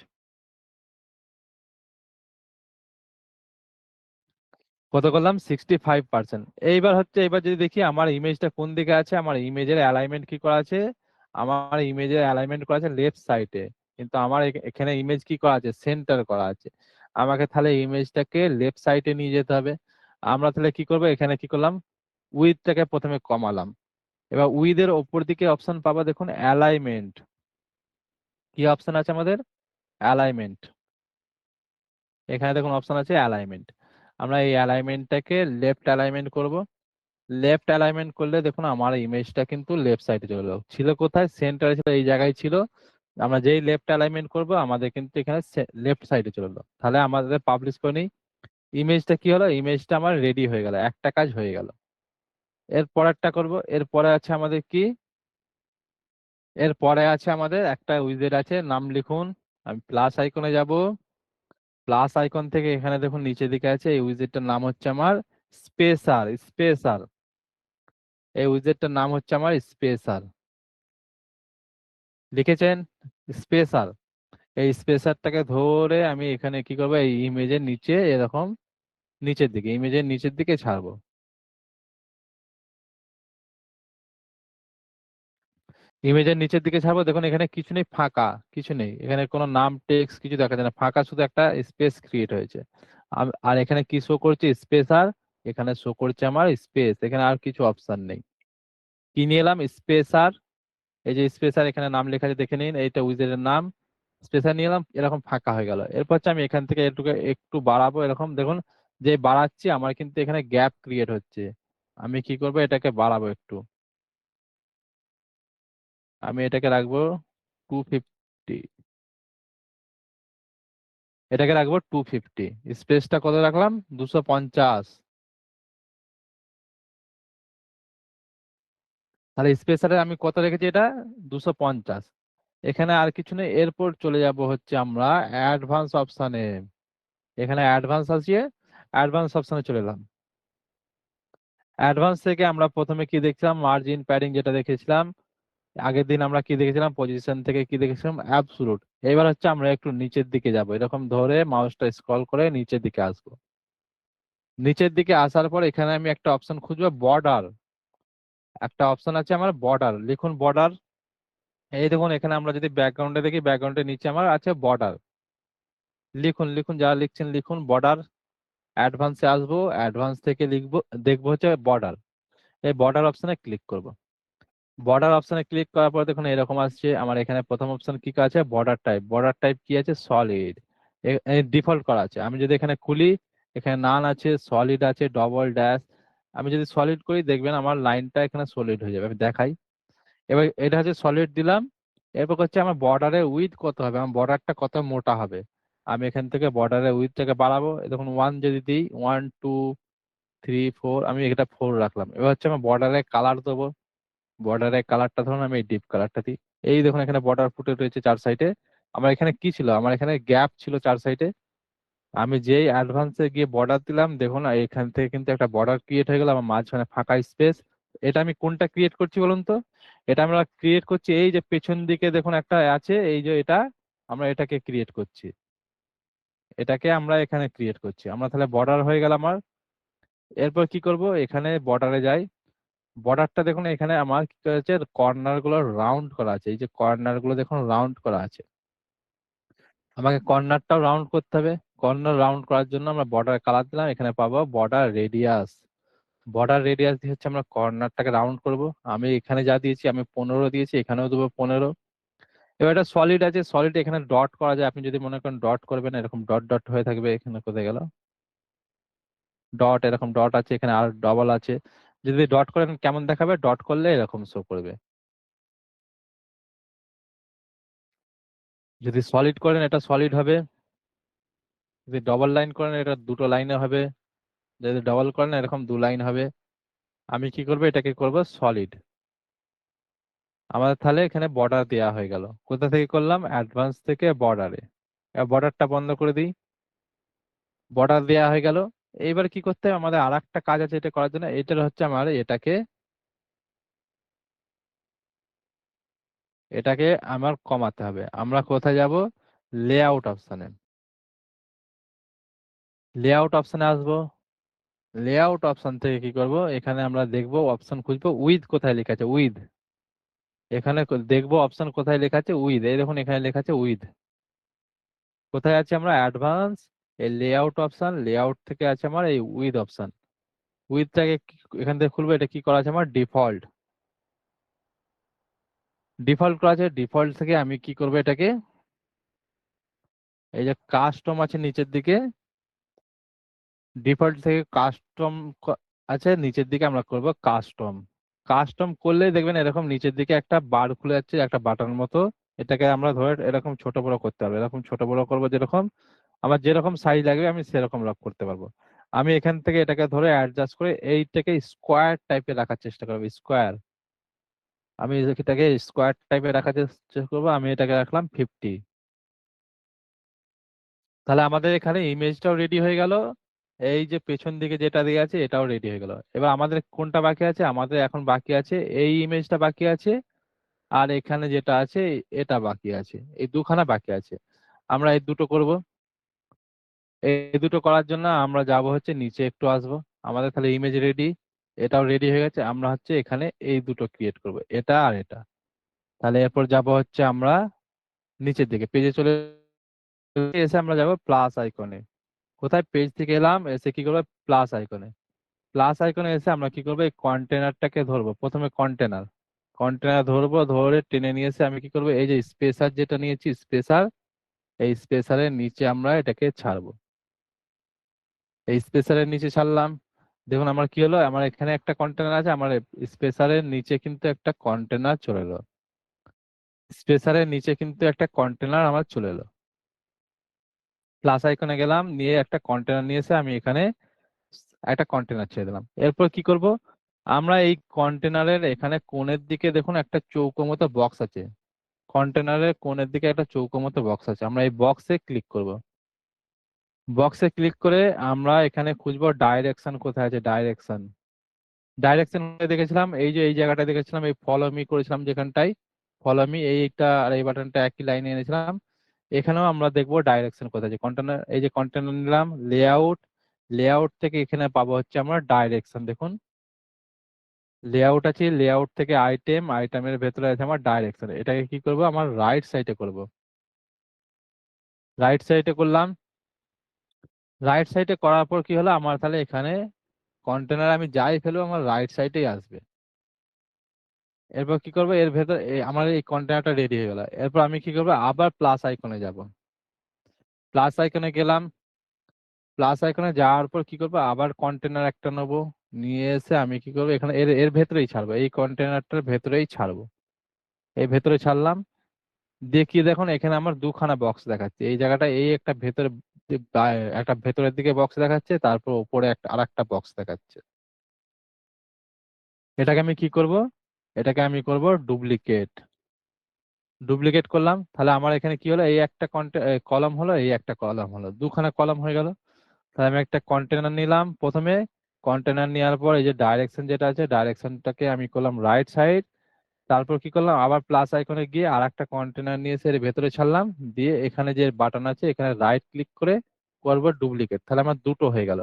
কত করলাম, 65%। এইবার হচ্ছে, এবার যদি দেখি আমার ইমেজটা কোন দিকে আছে, আমার ইমেজের অ্যালাইনমেন্ট কি করা আছে, আমার ইমেজের অ্যালাইনমেন্ট করা আছে লেফট সাইডে, কিন্তু আমার এখানে ইমেজ কি করা আছে, সেন্টার করা আছে। আমাকে তাহলে ইমেজটাকে লেফট সাইডে নিয়ে যেতে হবে। আমরা তাহলে কি করবো, এখানে কি করলাম, উইথটাকে প্রথমে কমালাম। এবার উইথের ওপর দিকে অপশন পাবো, দেখুন অ্যালাইনমেন্ট, কি অপশন আছে আমাদের, অ্যালাইনমেন্ট। এখানে দেখুন অপশন আছে অ্যালাইনমেন্ট। আমরা এই অ্যালাইনমেন্টটাকে লেফট অ্যালাইনমেন্ট করব। লেফট অ্যালাইনমেন্ট করলে দেখুন আমার ইমেজটা কিন্তু লেফট সাইডে চলে গেল, ছিল কোথায়, সেন্টারে ছিল, এই জায়গায় ছিল। আমরা যেই লেফট অ্যালাইনমেন্ট করব আমাদের কিন্তু এখানে লেফট সাইডে চলে গেলো। তাহলে আমাদের পাবলিশ করে নিই, ইমেজটা কি হলো, ইমেজটা আমার রেডি হয়ে গেল, একটা কাজ হয়ে গেল। এর পরেরটা করব, এরপরে আছে আমাদের কি, এরপরে আছে আমাদের একটা উইজেট আছে, নাম লিখুন। আমি প্লাস আইকনে যাব, প্লাস আইকন থেকে এখানে দেখুন নিচের দিকে আছে, এই উইজেটটার নাম হচ্ছে আমার স্পেসার, স্পেসার। এই উইজেটটার নাম হচ্ছে আমার স্পেসার, লিখেছেন, স্পেসার। এই স্পেসারটাকে ধরে আমি এখানে কি করবো, এই ইমেজের নিচে এরকম নিচের দিকে, ইমেজের নিচের দিকে ছাড়বো। ইমেজের নিচের দিকে ছাড়বো, দেখুন এখানে কিছু নেই, ফাঁকা, কিছু নেই, এখানে কোনো নাম টেক্সট কিছু দেখা যায় না, ফাঁকা, শুধু একটা স্পেস ক্রিয়েট হয়েছে। আর এখানে কি শো করছে, স্পেসার। এখানে শো করছে আমার স্পেস, এখানে আর কিছু অপশন নেই। কি নিয়ে এলাম, স্পেসার। এই যে স্পেসার, এখানে নাম লেখা আছে দেখে নিন, এইটা উইজার্ডের নাম। স্পেসার নিয়ে এলাম, এরকম ফাঁকা হয়ে গেল। এরপর হচ্ছে আমি এখান থেকে একটু একটু বাড়াবো, এরকম দেখুন, যে বাড়াচ্ছি আমার কিন্তু এখানে গ্যাপ ক্রিয়েট হচ্ছে। আমি কি করব, এটাকে বাড়াবো একটু, আমি এটাকে রাখবো 250, এটাকে রাখবো 250। স্পেসটা কত রাখলাম, 250। তাহলে স্পেসারে আমি কত রেখেছি, এটা 250। এখানে আর কিছু নেই, এরপর চলে যাব হচ্ছে আমরা অ্যাডভান্স অপশানে। এখানে অ্যাডভান্স আছে, অ্যাডভান্স অপশনে চলে এলাম। অ্যাডভান্স থেকে আমরা প্রথমে কি দেখছিলাম, মার্জিন প্যাডিং যেটা দেখেছিলাম আগের দিন, আমরা কি দেখেছিলাম পজিশন থেকে, কি দেখেছিলাম অ্যাবসোলুট। এবার হচ্ছে আমরা একটু নিচের দিকে যাব, এরকম ধরে মাউসটা স্ক্রল করে নিচের দিকে আসবো। নিচের দিকে আসার পর এখানে আমি একটা অপশন খুঁজবো বর্ডার, একটা অপশন আছে আমার বর্ডার, লিখুন বর্ডার। এই দেখুন এখানে আমরা যদি ব্যাকগ্রাউন্ডে দেখি, ব্যাকগ্রাউন্ডের নিচে আমার আছে বর্ডার। লিখুন লিখুন যা লিখছেন লিখুন বর্ডার। অ্যাডভান্সে আসবো, অ্যাডভান্স থেকে লিখবো, দেখবো হচ্ছে বর্ডার। এই বর্ডার অপশনে ক্লিক করব। বর্ডার অপশনে ক্লিক করার পর দেখুন এরকম আসছে। আমার এখানে প্রথম অপশন কি আছে, বর্ডার টাইপ। বর্ডার টাইপ কি আছে, সলিড। ডিফল্ট করা আছে। আমি যদি এখানে খুলি, এখানে নান আছে, সলিড আছে, ডবল ড্যাশ। আমি যদি সলিড করি দেখবেন আমার লাইনটা এখানে সলিড হয়ে যাবে। আমি দেখাই। এবার এটা হচ্ছে সলিড দিলাম। এরপর হচ্ছে আমার বর্ডারের উইথ কত হবে, আমার বর্ডারটা কত মোটা হবে। আমি এখান থেকে বর্ডারের উইথটাকে বাড়াবো। দেখুন 1 যদি দিই, 1 2 3 4, আমি এটা 4 রাখলাম। এবার হচ্ছে আমার বর্ডারের কালার দেবো। বর্ডারের কালারটা ধরুন আমি এই ডিপ কালারটা দিই। এই দেখুন এখানে বর্ডার ফুটে রয়েছে চার সাইডে। আমার এখানে কি ছিল, আমার এখানে গ্যাপ ছিল চার সাইডে। আমি যেই অ্যাডভান্সে গিয়ে বর্ডার দিলাম, দেখুন এখান থেকে কিন্তু একটা বর্ডার ক্রিয়েট হয়ে গেল, আমার মাঝখানে ফাঁকা স্পেস। এটা আমি কোনটা ক্রিয়েট করছি বলুন তো? এটা আমরা ক্রিয়েট করছি এই যে পেছন দিকে দেখুন একটা আছে, এই যে এটা আমরা এটাকে ক্রিয়েট করছি। এটাকে আমরা এখানে ক্রিয়েট করছি। আমরা তাহলে বর্ডার হয়ে গেল আমার। এরপর কি করব, এখানে বর্ডারে যাই। বর্ডারটা দেখুন এখানে আমার কি করেছে, কর্নার গুলো রাউন্ড করা আছে। এই যে কর্নার গুলো দেখুন রাউন্ড করা আছে। আমাকে কর্নারটাও রাউন্ড করতে হবে। কর্নার রাউন্ড করার জন্য আমরা বর্ডার কালার দিলাম, এখানে পাবো বর্ডার রেডিয়াস। বর্ডার রেডিয়াস দিয়ে হচ্ছে আমরা কর্নারটাকে রাউন্ড করব। আমি এখানে যা দিয়েছি, আমি 15 দিয়েছি, এখানেও দেবো 15। এবার এটা সলিড আছে, সলিড এখানে ডট করা যায়। আপনি যদি মনে করেন ডট করবেন, এরকম ডট ডট হয়ে থাকবে। এখানে কোথায় গেল ডট, এরকম ডট আছে, এখানে আর ডবল আছে। যদি ডট করেন কেমন দেখাবে, ডট করলে এরকম শো করবে। যদি সলিড করেন এটা সলিড হবে। যদি ডবল লাইন করেন এটা দুটো লাইনে হবে। যদি ডবল করেন এরকম দু লাইন হবে। আমি কি করবো, এটাকে করব সলিড। আমাদের তাহলে এখানে বর্ডার দেওয়া হয়ে গেল। কোথা থেকে করলাম, অ্যাডভান্স থেকে বর্ডারে। বর্ডারটা বন্ধ করে দিই। বর্ডার দেওয়া হয়ে গেল। এইবার কি করতে হবে, আমাদের আর একটা কাজ আছে এটা করার জন্য। এটা হচ্ছে আমার এটাকে, এটাকে আমার কমাতে হবে। আমরা কোথায় যাব, লেআউট অপশনে। লেআউট অপশনে আসবো। লেআউট অপশন থেকে কি করব, এখানে আমরা দেখবো অপশন খুঁজবো উইথ কোথায় লেখা আছে, উইথ। এখানে দেখবো অপশন কোথায় লেখা আছে, উইথ। এই দেখুন এখানে লেখা আছে উইথ। কোথায় আছে, আমরা অ্যাডভান্স, এই লেআউট অপশন, লেআউট থেকে আছে আমার এই উইথ অপশন। উইথটাকে এখান থেকে খুলবো। এটা কি করা আছে, আমার ডিফল্ট। ডিফল্ট করা আছে। ডিফল্ট থেকে আমি কি করবো, এটাকে এই যে কাস্টম আছে নিচের দিকে, ডিফল্ট থেকে কাস্টম আছে নিচের দিকে, আমরা করব কাস্টম। কাস্টম করলে দেখবেন এরকম নিচের দিকে একটা বার খুলে যাচ্ছে, একটা বাটন মতো। এটাকে আমরা ধরে এরকম ছোট বড় করতে হবে। এরকম ছোট বড় করবো, যেরকম আমার যেরকম সাইজ লাগবে আমি সেরকম লক করতে পারবো। আমি এখান থেকে এটাকে ধরে অ্যাডজাস্ট করে এইটাকে স্কোয়ার টাইপে রাখার চেষ্টা করবো, স্কোয়ার। আমি এটাকে স্কোয়ার টাইপে রাখার চেষ্টা করবো। আমি এটাকে রাখলাম 50। তাহলে আমাদের এখানে ইমেজটাও রেডি হয়ে গেল। এই যে পেছন দিকে যেটা দিয়ে আছে এটাও রেডি হয়ে গেল। এবার আমাদের কোনটা বাকি আছে, আমাদের এখন বাকি আছে এই ইমেজটা বাকি আছে। আর এখানে যেটা আছে এটা বাকি আছে। এই দুখানা বাকি আছে। আমরা এই দুটো করব। এই দুটো করার জন্য আমরা যাব হচ্ছে নিচে একটু আসবো। আমাদের তাহলে ইমেজ রেডি, এটাও রেডি হয়ে গেছে। আমরা হচ্ছে এখানে এই দুটো ক্রিয়েট করব, এটা আর এটা। তাহলে এরপর যাব হচ্ছে আমরা নিচের দিকে পেজে চলে এসে আমরা যাব প্লাস আইকনে। কোথায়, পেজ থেকে এলাম, এসে কি করবো, প্লাস আইকনে। প্লাস আইকনে এসে আমরা কি করবো, এই কন্টেনারটাকে ধরবো। প্রথমে কন্টেনার, কন্টেনার ধরবো, ধরে টেনে নিয়ে এসে আমি কি করবো, এই যে স্পেসার যেটা নিয়েছি স্পেসার, এই স্পেসারের নিচে আমরা এটাকে ছাড়বো। এই স্পেসারের নিচে ছাড়লাম। দেখুন আমার কি হলো, আমার এখানে একটা কন্টেনার আছে, আমার স্পেসারের নিচে কিন্তু একটা কন্টেনার চলে এলো। স্পেসারের নিচে কিন্তু একটা কন্টেনার আমার চলে এলো। প্লাস আইকনে গেলাম, নিয়ে একটা কন্টেনার নিয়ে এসে আমি এখানে একটা কন্টেনার ছেড়ে দিলাম। এরপর কি করব, আমরা এই কন্টেনারের এখানে কোণের দিকে দেখুন একটা চৌকো মতো বক্স আছে। কন্টেনারের কোণের দিকে একটা চৌকো মতো বক্স আছে, আমরা এই বক্সে ক্লিক করব। বক্সে ক্লিক করে আমরা এখানে খুঁজবো ডাইরেকশন কোথায় আছে, ডাইরেকশন। ডাইরেকশন দেখেছিলাম এই যে এই জায়গাটা দেখেছিলাম, এই ফলো মি করেছিলাম যেখানটাই। ফলো মি এইটা আর এই বাটনটা একই লাইনে এনেছিলাম। এখানেও আমরা দেখবো ডাইরেকশন কোথায় আছে। কন্টেনার, এই যে কন্টেনার নিলাম, লেআউট, লেআউট থেকে এখানে পাবো হচ্ছে আমরা ডাইরেকশন। দেখুন লেআউট আছে, লেআউট থেকে আইটেম, আইটেমের ভেতরে আছে আমার ডাইরেকশন। এটাকে কি করব, আমার রাইট সাইডে করব। রাইট সাইডে করলাম। রাইট সাইডে করার পর কি হলো, আমার তাহলে এখানে কন্টেনার আমি যাই ফেলবো আমার রাইট সাইডেই আসবে। এরপর কি করবো, এর ভেতর আমার এই কন্টেনারটা রেডি হয়ে গেল। এরপর আমি কি করবো, আবার প্লাস আইকনে যাব। প্লাস আইকনে গেলাম। প্লাস আইকনে যাওয়ার পর কি করবো, আবার কন্টেনার একটা নেবো। নিয়ে এসে আমি কি করবো, এখানে এর এর ভেতরেই ছাড়বো, এই কন্টেনারটার ভেতরেই ছাড়বো। এই ভেতরে ছাড়লাম। দেখিয়ে দেখুন এখানে আমার দুখানা বক্স দেখাচ্ছে। এই জায়গাটা এই একটা ভেতরে, একটা ভেতরের দিকে বক্স দেখাচ্ছে, তারপর উপরে একটা আরেকটা বক্স দেখাচ্ছে। এটাকে আমি কি করব, এটাকে আমি করব ডুপ্লিকেট। ডুপ্লিকেট করলাম, তাহলে আমার এখানে কি হলো, এই একটা কলম হলো, এই একটা কলম হলো, দুখানা কলম হয়ে গেল। তাহলে আমি একটা কন্টেনার নিলাম প্রথমে। কন্টেনার নেওয়ার পর এই যে ডাইরেকশন যেটা আছে, ডাইরেকশনটাকে আমি করলাম রাইট সাইড। তারপর কি করলাম, আবার প্লাস আইকনে গিয়ে আর একটা কন্টেনার নিয়ে এসে এর ভেতরে ছাড়লাম। দিয়ে এখানে যে বাটন আছে এখানে রাইট ক্লিক করে করবো ডুপ্লিকেট। তাহলে আমার দুটো হয়ে গেল।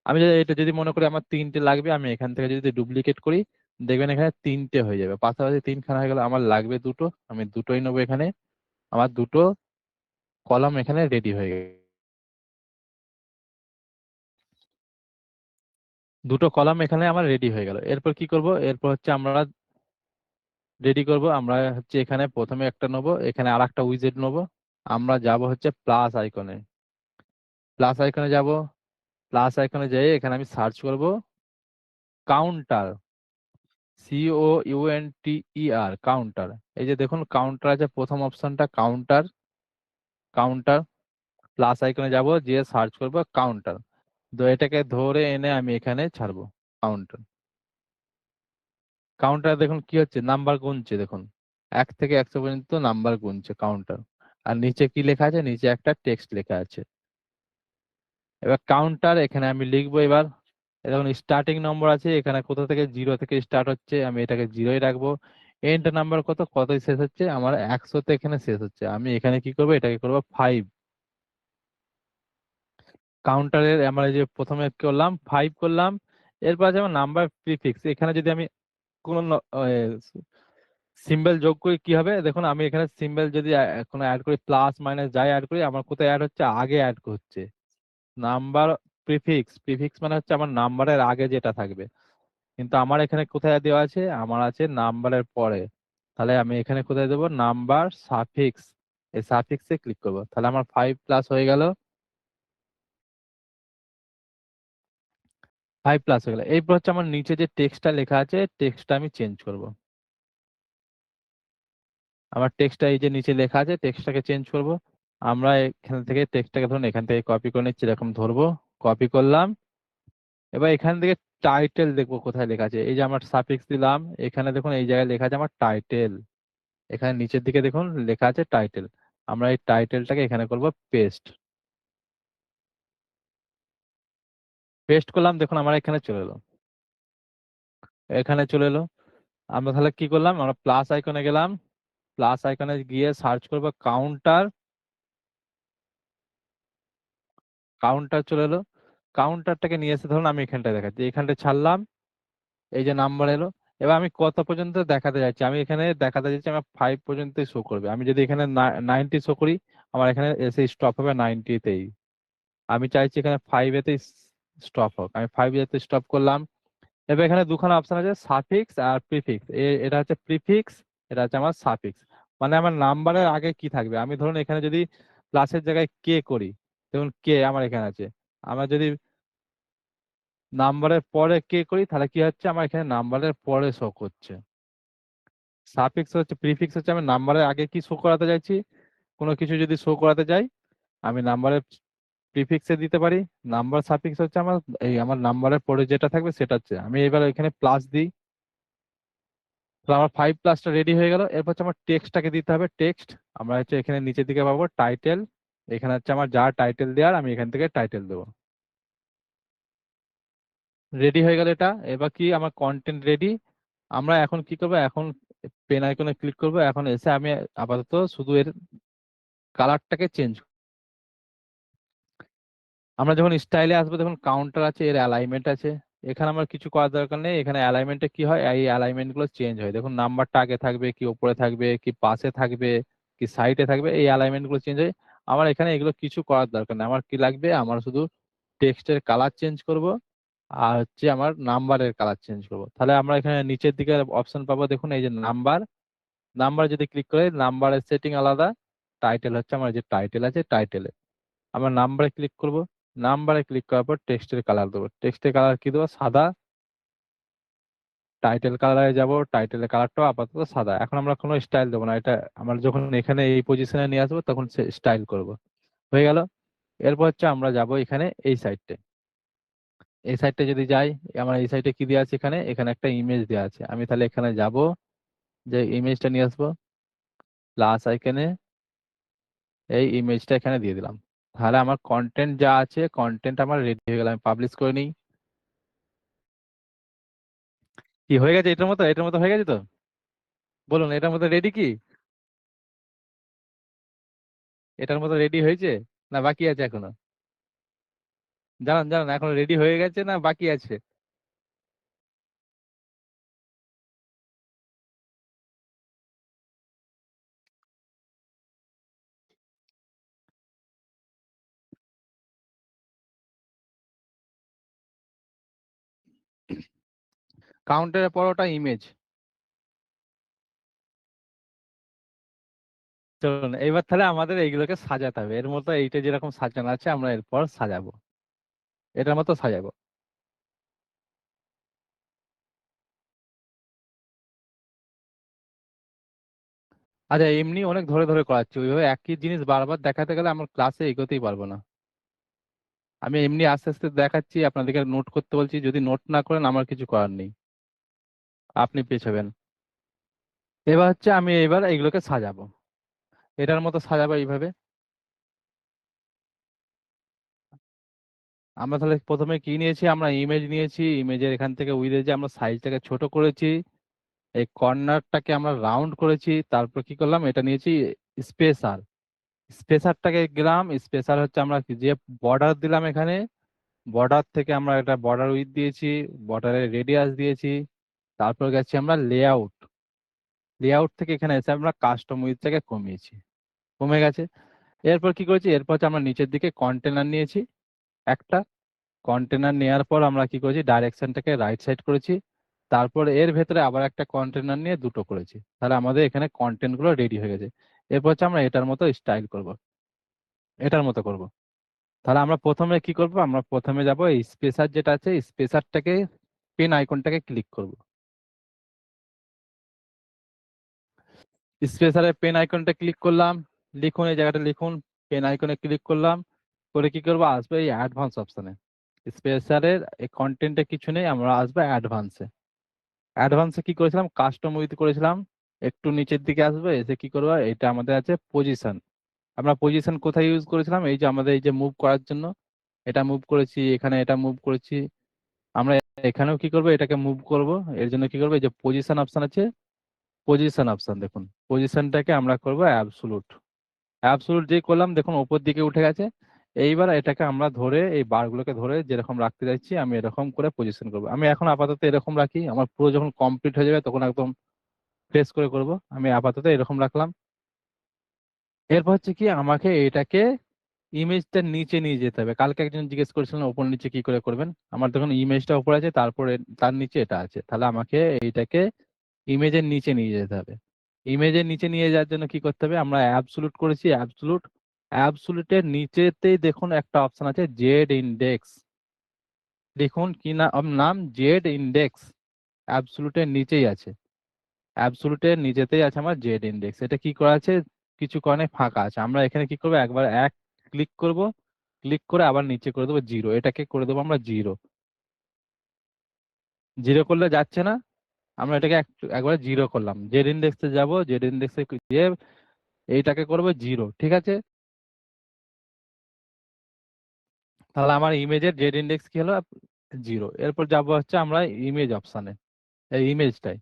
আমি যদি এটা যদি মনে করি আমার তিনটে লাগবে, আমি এখান থেকে যদি ডুপ্লিকেট করি, দেখবেন এখানে তিনটে হয়ে যাবে, পাশাপাশি তিনখানা হয়ে গেল। আমার লাগবে দুটো, আমি দুটোই নেবো এখানে। আমার দুটো কলাম এখানে রেডি হয়ে গেছে। দুটো কলাম এখানে আমার রেডি হয়ে গেল। এরপর কি করব, এরপর হচ্ছে আমরা রেডি করব। আমরা হচ্ছে এখানে প্রথমে একটা নেবো, এখানে আর একটা উইজেট নেবো। আমরা যাব হচ্ছে প্লাস আইকনে। প্লাস আইকনে যাব। প্লাস আইকনে যাই, এখানে আমি সার্চ করব কাউন্টার। COUNTER, counter. এই যে দেখুন কাউন্টার আছে, প্রথম অপশনটা কাউন্টার। কাউন্টার। প্লাস আইকনে যাব, যে সার্চ করব কাউন্টার। তো এটাকে ধরে এনে আমি এখানে ছাড়বো কাউন্টার। কাউন্টার দেখুন কি হচ্ছে, নাম্বার গুনছে দেখুন, 1 থেকে 100 পর্যন্ত নাম্বার গুনছে কাউন্টার। আর নিচে কি লেখা আছে, নিচে একটা টেক্সট লেখা আছে। এবার কাউন্টার এখানে আমি লিখবো এবার। দেখুন স্টার্টিং নম্বর আছে এখানে, কোথা থেকে, 0 থেকে স্টার্ট হচ্ছে, আমি এটাকে 0ই রাখবো। এন্ড নাম্বার কত, কতই শেষ হচ্ছে, আমার 100তে এখানে শেষ হচ্ছে। আমি এখানে কি করবো, এটাকে করবো 5। কাউন্টারের আমরা এই যে প্রথমে করলাম 5 করলাম। এরপর আছে আমার নাম্বার প্রিফিক্স। এখানে যদি আমি কোন সিম্বল যোগ করি কি হবে, দেখুন আমি এখানে সিম্বল যদি কোনো অ্যাড করি, প্লাস মাইনাস যাই অ্যাড করি, আমার কোথায় অ্যাড হচ্ছে, আগে অ্যাড হচ্ছে। নাম্বার প্রিফিক্স, প্রিফিক্স মানে হচ্ছে আমার নাম্বারের আগে যেটা থাকবে। কিন্তু আমার এখানে কোথায় দেওয়া আছে, আমার আছে নাম্বারের পরে। তাহলে আমি এখানে কোথায় দেবো, নাম্বার সাফিক্স। এই সাফিক্সে ক্লিক করবো, তাহলে আমার 5+ হয়ে গেল। 5+ হয়ে গেল। এরপর হচ্ছে আমার নিচে যে টেক্সটটা লেখা আছে, টেক্সটটা আমি চেঞ্জ করব। আমার টেক্সটটা এই যে নিচে লেখা আছে, টেক্সটটাকে চেঞ্জ করব। আমরা এখান থেকে টেক্সটটাকে ধরুন এখান থেকে কপি করে নিচ্ছি, এরকম ধরবো। কপি করলাম। এবার এখান থেকে টাইটেল দেখবো কোথায় লেখা আছে, এই যে আমার সাফিক্স দিলাম, এখানে দেখুন এই জায়গায় লেখা আছে আমার টাইটেল। এখানে নিচের দিকে দেখুন লেখা আছে টাইটেল। আমরা এই টাইটেলটাকে এখানে করব পেস্ট। পেস্ট করলাম, দেখুন আমার এখানে চলে এলো। এখানে চলে এলো। আমরা তাহলে কি করলাম, আমরা প্লাস আইকনে গেলাম। প্লাস আইকনে গিয়ে সার্চ করব কাউন্টার। কাউন্টার চলে এলো। কাউন্টারটাকে নিয়ে এসে ধরুন আমি এখানটায় দেখাচ্ছি, এখানটায় ছাড়লাম। এই যে নাম্বার এলো। এবার আমি কত পর্যন্ত দেখাতে যাচ্ছি, আমি এখানে দেখাতে যাচ্ছি আমার 5 পর্যন্ত শো করবে। আমি যদি এখানে 90 শো করি, আমার এখানে এসে স্টপ হবে 90তেই। আমি চাইছি এখানে 5-এতেই স্টপ হোক, আমি 5-এতে স্টপ করলাম। এবার এখানে দুখানা অপশন আছে, সাফিক্স আর প্রিফিক্স। এটা হচ্ছে প্রিফিক্স, এটা হচ্ছে আমার সাফিক্স। মানে আমার নাম্বারের আগে কি থাকবে, আমি ধরুন এখানে যদি প্লাসের জায়গায় কে করি, দেখুন কে আমার এখানে আছে। আমরা যদি নাম্বারের পরে কে করি, তাহলে কি হচ্ছে, আমার এখানে নাম্বারের পরে শো করছে। সাফিক্স হচ্ছে, প্রিফিক্স হচ্ছে আমি নাম্বারের আগে কি শো করাতে চাইছি, কোনো কিছু যদি শো করাতে চাই, আমি নাম্বারের প্রিফিক্সে দিতে পারি। নাম্বার সাফিক্স হচ্ছে আমার এই আমার নাম্বারের পরে যেটা থাকবে সেটা হচ্ছে। আমি এবার এখানে প্লাস দিই। তো আমার 5+টা রেডি হয়ে গেল। এরপর হচ্ছে আমার টেক্সটটাকে দিতে হবে, টেক্সট। আমরা হচ্ছে এখানে নিচের দিকে পাবো টাইটেল। এখানে হচ্ছে আমার যা টাইটেল দেওয়ার, আমি এখান থেকে টাইটেল দেবো। রেডি হয়ে গেল এটা। এবার কি আমার কন্টেন্ট রেডি। আমরা এখন কি করবো, এখন পেন আইকনে ক্লিক করবো। এখন এসে আমি আপাতত শুধু এর কালারটাকে চেঞ্জ। আমরা যখন স্টাইলে আসবো দেখুন কাউন্টার আছে, এর অ্যালাইনমেন্ট আছে। এখানে আমার কিছু করার দরকার নেই, এখানে অ্যালাইনমেন্টে কি হয়, এই অ্যালাইনমেন্ট গুলো চেঞ্জ হয়। দেখুন নাম্বারটা আগে থাকবে কি উপরে থাকবে কি পাশে থাকবে কি সাইডে থাকবে, এই অ্যালাইনমেন্ট গুলো চেঞ্জ হয়। আমার এখানে এগুলো কিছু করার দরকার নেই। আমার কি লাগবে, আমার শুধু টেক্সটের কালার চেঞ্জ করব আর হচ্ছে আমার নাম্বারের কালার চেঞ্জ করব। তাহলে আমরা এখানে নিচের দিকে অপশন পাবো, দেখুন এই যে নাম্বার। নাম্বার যদি ক্লিক করে নাম্বারের সেটিং আলাদা, টাইটেল হচ্ছে আমার যে টাইটেল আছে টাইটেলে আমরা নাম্বারে ক্লিক করব। নাম্বারে ক্লিক করার পর টেক্সটের কালার দেবো, টেক্সটের কালার কি দেবো, সাদা। টাইটেল কালারে যাব, টাইটেলের কালারটাও আপাতত সাদা। এখন আমরা কোনো স্টাইল দেবো না, এটা আমরা যখন এখানে এই পজিশনে নিয়ে আসবো তখন স্টাইল করব। হয়ে গেল। এরপর হচ্ছে আমরা যাব এখানে এই সাইডে। এই সাইডে যদি যাই, আমার এই সাইডে কি দেওয়া আছে, এখানে এখানে একটা ইমেজ দেওয়া আছে। আমি তাহলে এখানে যাব, যে ইমেজটা নিয়ে আসবো, প্লাস আইকনে এই ইমেজটা এখানে দিয়ে দিলাম। তাহলে আমার কন্টেন্ট যা আছে কন্টেন্ট আমার রেডি হয়ে গেল। আমি পাবলিশ করে নিই। কি হয়ে গেছে, এটার মতো, এটার মতো হয়ে গেছে তো? বলুন এটার মতো রেডি কি? এটার মতো রেডি হয়েছে না বাকি আছে এখনো? জানান জানান, এখন রেডি হয়ে গেছে না বাকি আছে? কাউন্টারের পর ওটা ইমেজ। চলুন এইবার তাহলে আমাদের এইগুলোকে সাজাতে হবে, এর মতো এইটা যেরকম সাজানো আছে আমরা এরপর সাজাবো, এটার মতো সাজাবো। আচ্ছা এমনি অনেক ধরে ধরে করাচ্ছি, ওইভাবে একই জিনিস বারবার দেখাতে গেলে আমার ক্লাসে এগোতেই পারবো না। আমি এমনি আস্তে আস্তে দেখাচ্ছি, আপনাদেরকে নোট করতে বলছি, যদি নোট না করেন আমার কিছু করার নেই, আপনি পেছাবেন। এবার হচ্ছে আমি এবার এইগুলোকে সাজাবো, এটার মতো সাজাবো এইভাবে। আমরা তাহলে প্রথমে কি নিয়েছি, আমরা ইমেজ নিয়েছি, ইমেজের এখান থেকে উইথ যে আমরা সাইজটাকে ছোট করেছি, এই কর্নারটাকে আমরা রাউন্ড করেছি, তারপর কি করলাম, এটা নিয়েছি স্পেসার। স্পেসারটাকে গেলাম, স্পেসার হচ্ছে আমরা যে বর্ডার দিলাম এখানে, বর্ডার থেকে আমরা একটা বর্ডার উইথ দিয়েছি, বর্ডারের রেডিয়াস দিয়েছি। তারপর গেছি আমরা লেআউট, লেআউট থেকে এখানে এসে আমরা কাস্টম উইথটাকে কমিয়েছি, কমে গেছে। এরপর কি করেছি, এরপর হচ্ছে আমরা নিচের দিকে কন্টেনার নিয়েছি একটা, কন্টেনার নেওয়ার পর আমরা কি করেছি, ডাইরেকশনটাকে রাইট সাইড করেছি। তারপর এর ভেতরে আবার একটা কন্টেনার নিয়ে দুটো করেছি। তাহলে আমাদের এখানে কন্টেন্ট গুলো রেডি হয়ে গেছে। এরপর হচ্ছে আমরা এটার মতো স্টাইল করব, এটার মতো করব। তাহলে আমরা প্রথমে কি করব, আমরা প্রথমে যাব এই স্পেসার যেটা আছে, স্পেসারটাকে পেন আইকনটাকে ক্লিক করব। স্পেসারে পেন আইকনটা ক্লিক করলাম, লিখুন এই জায়গাটা লিখুন, পেন আইকনে ক্লিক করলাম, করে কি করবো, আসবে এই অ্যাডভান্স অপশনে। স্পেসারের এই কন্টেন্টে কিছু নেই, আমরা আসবো অ্যাডভান্সে। অ্যাডভান্সে কি করেছিলাম, কাস্টম উইথ করেছিলাম। একটু নিচের দিকে আসবে, এসে কি করবো, এটা আমাদের আছে পজিশন। আমরা পজিশন কোথায় ইউজ করেছিলাম, এই যে আমাদের এই যে মুভ করার জন্য, এটা মুভ করেছি, এখানে এটা মুভ করেছি। আমরা এখানেও কি করবো, এটাকে মুভ করব। এর জন্য কি করবো, এই যে পজিশন অপশন আছে, পজিশন অপশন দেখুন, পজিশনটাকে আমরা করব অ্যাবসুলুট। অ্যাবসুলুট যেই করলাম দেখুন ওপর দিকে উঠে গেছে। এইবার এটাকে আমরা ধরে এই বারগুলোকে ধরে যেরকম রাখতে যাচ্ছি আমি এরকম করে পজিশন করবো। আমি এখন আপাতত এরকম রাখি, আমার পুরো যখন কমপ্লিট হয়ে যাবে তখন একদম প্রেস করে করব। আমি আপাতত এরকম রাখলাম। এরপর হচ্ছে কি, আমাকে এটাকে ইমেজটা নিচে নিয়ে যেতে হবে। কালকে একজন জিজ্ঞেস করেছিলেন ওপর নিচে কি করে করবেন। আমার দেখুন ইমেজটা উপরে আছে, তারপরে তার নিচে এটা আছে, তাহলে আমাকে এইটাকে ইমেজের নিচে নিয়ে যেতে হবে। ইমেজের নিচে নিয়ে যাওয়ার জন্য কি করতে হবে, আমরা অ্যাবসুলুট করেছি, অ্যাবসুলুট। অ্যাবসুলুটের নিচেতেই দেখুন একটা অপশন আছে জেড ইন্ডেক্স, দেখুন কি না নাম, জেড ইন্ডেক্স। অ্যাবসুলুটের নিচেই আছে, অ্যাবসুলুটের নিচেতেই আছে আমার জেড ইন্ডেক্স। এটা কি করা আছে, কিছু কারণে ফাঁকা আছে। আমরা এখানে কি করবো, একবার এক ক্লিক করব, ক্লিক করে আবার নিচে করে দেবো জিরো, এটাকে করে দেবো আমরা জিরো। জিরো করলে যাচ্ছে না, আমরা এটাকে একবার জিরো করলাম, জেড ইন্ডেক্সে যাব, জেড ইন্ডেক্সে গিয়ে এইটাকে করবো জিরো, ঠিক আছে। তাহলে আমার ইমেজের জেড ইন্ডেক্স কি হলো, জিরো। এরপর যাব হচ্ছে আমরা ইমেজ অপশানে, এই ইমেজটাই,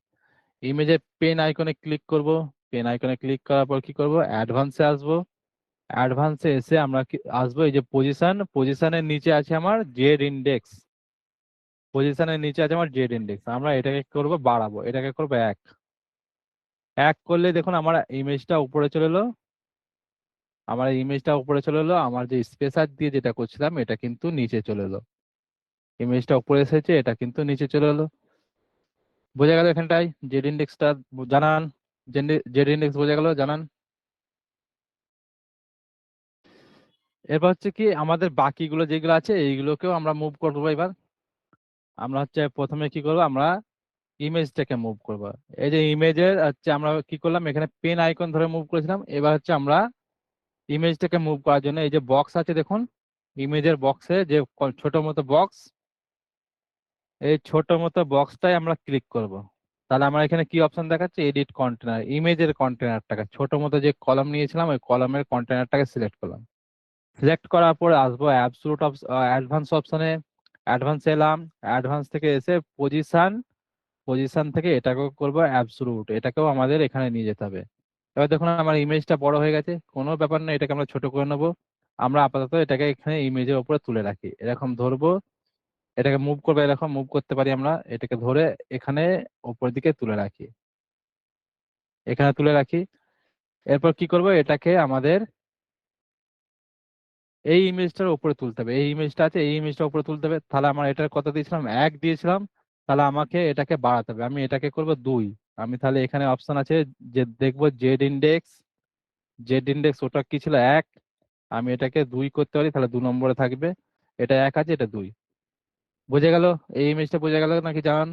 ইমেজের পেন আইকনে ক্লিক করব। পেন আইকনে ক্লিক করার পর কি করব, অ্যাডভান্সে আসবো। অ্যাডভান্সে এসে আমরা আসবো এই যে পজিশনের নিচে আছে আমার জেড ইন্ডেক্স। পজিশনের নিচে আছে আমার জেড ইন্ডেক্স, আমরা এটাকে কি করবো বাড়াবো, এটাকে করবো 1। 1 করলে দেখুন আমার ইমেজটা উপরে চলে এলো। আমার যে স্পেসার দিয়ে যেটা করছিলাম এটা কিন্তু নিচে চলে এলো। ইমেজটা উপরে এসেছে, এটা কিন্তু নিচে চলে এলো। বোঝা গেল এখানটায় জেড ইন্ডেক্সটা জানান। জেড ইন্ডেক্স বোঝা গেল, জানান। এরপর হচ্ছে কি আমাদের বাকিগুলো যেগুলো আছে এইগুলোকেও আমরা মুভ করবো এবার। আমরা হচ্ছে প্রথমে কি করবো, আমরা ইমেজটাকে মুভ করবো। এই যে ইমেজের হচ্ছে আমরা কি করলাম, এখানে পেন আইকন ধরে মুভ করেছিলাম। এবার হচ্ছে আমরা ইমেজটাকে মুভ করার জন্য এই যে বক্স আছে দেখুন, ইমেজের বক্সে যে ছোট মতো বক্স, এই ছোট মতো বক্সটাই আমরা ক্লিক করব। তাহলে আমরা এখানে কি অপশন দেখাচ্ছে, এডিট কন্টেনার, ইমেজের কন্টেনারটাকে ছোট মতো যে কলাম নিয়েছিলাম ওই কলামের কন্টেনারটাকে সিলেক্ট করলাম। সিলেক্ট করার পরে আসবো অ্যাবসোলুট অ্যাডভান্স অপশনে। অ্যাডভান্স এলাম, অ্যাডভান্স থেকে এসে পজিশন, পজিশন থেকে এটাকেও করবো অ্যাবসোলুট, এটাকেও আমাদের এখানে নিয়ে যেতে হবে। এবার দেখুন আমার ইমেজটা বড় হয়ে গেছে, কোনো ব্যাপার না, এটাকে আমরা ছোট করে নেবো। আমরা আপাতত এটাকে এখানে ইমেজের উপরে তুলে রাখি, এরকম ধরবো। এটাকে মুভ করবে, এরকম মুভ করতে পারি আমরা, এটাকে ধরে এখানে উপরের দিকে তুলে রাখি, এখানে তুলে রাখি। এরপর কি করব, এটাকে আমাদের এই ইমেজটার উপরে তুলতে হবে, এই ইমেজটা আছে এই ইমেজটার উপরে তুলতে হবে। তাহলে আমার এটার কত দিয়েছিলাম, 1 দিয়েছিলাম। তাহলে আমাকে এটাকে বাড়াতে হবে, আমি এটাকে করব 2। আমি তাহলে এখানে অপশন আছে যে দেখবো জেড ইন্ডেক্স ওটা কি ছিল 1, আমি এটাকে 2 করতে পারি, তাহলে 2 নম্বরে থাকবে। এটা 1 আছে, এটা 2। বোঝা গেল? এই ইমেজটা বোঝা গেল নাকি জানান।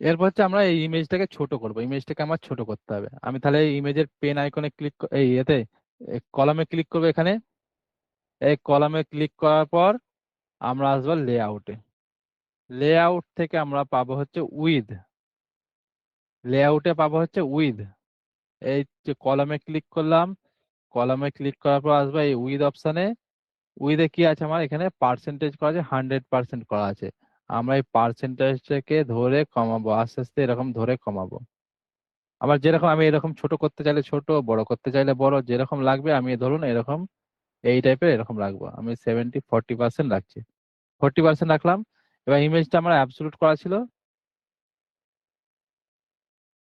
এরপর হচ্ছে আমরা এই ইমেজটাকে ছোট করব, ইমেজটাকে আমার ছোট করতে হবে। আমি তাহলে এই ইমেজের পেন আইকনে ক্লিক, এই এতে কলামে ক্লিক করবো এখানে। এই কলামে ক্লিক করার পর আমরা আসবো লেআউটে। লেআউট থেকে আমরা পাবো হচ্ছে উইথ, লেআউটে পাবো হচ্ছে উইথ। এই যে কলামে ক্লিক করলাম, কলামে ক্লিক করার পর আসবো এই উইথ অপশনে। উইথে কি আছে, আমার এখানে পার্সেন্টেজ করা আছে, 100% করা আছে। আমরা এই পার্সেন্টেজটাকে ধরে কমাবো, আস্তে আস্তে এরকম ধরে কমাবো। আবার যেরকম আমি এরকম ছোট করতে চাইলে ছোট, বড় করতে চাইলে বড়, যেরকম লাগবে আমি ধরুন এরকম এই টাইপের এরকম রাখবো। আমি 40% রাখছি, 40% রাখলাম। এবার ইমেজটা আমার অ্যাবসলিউট করা ছিল,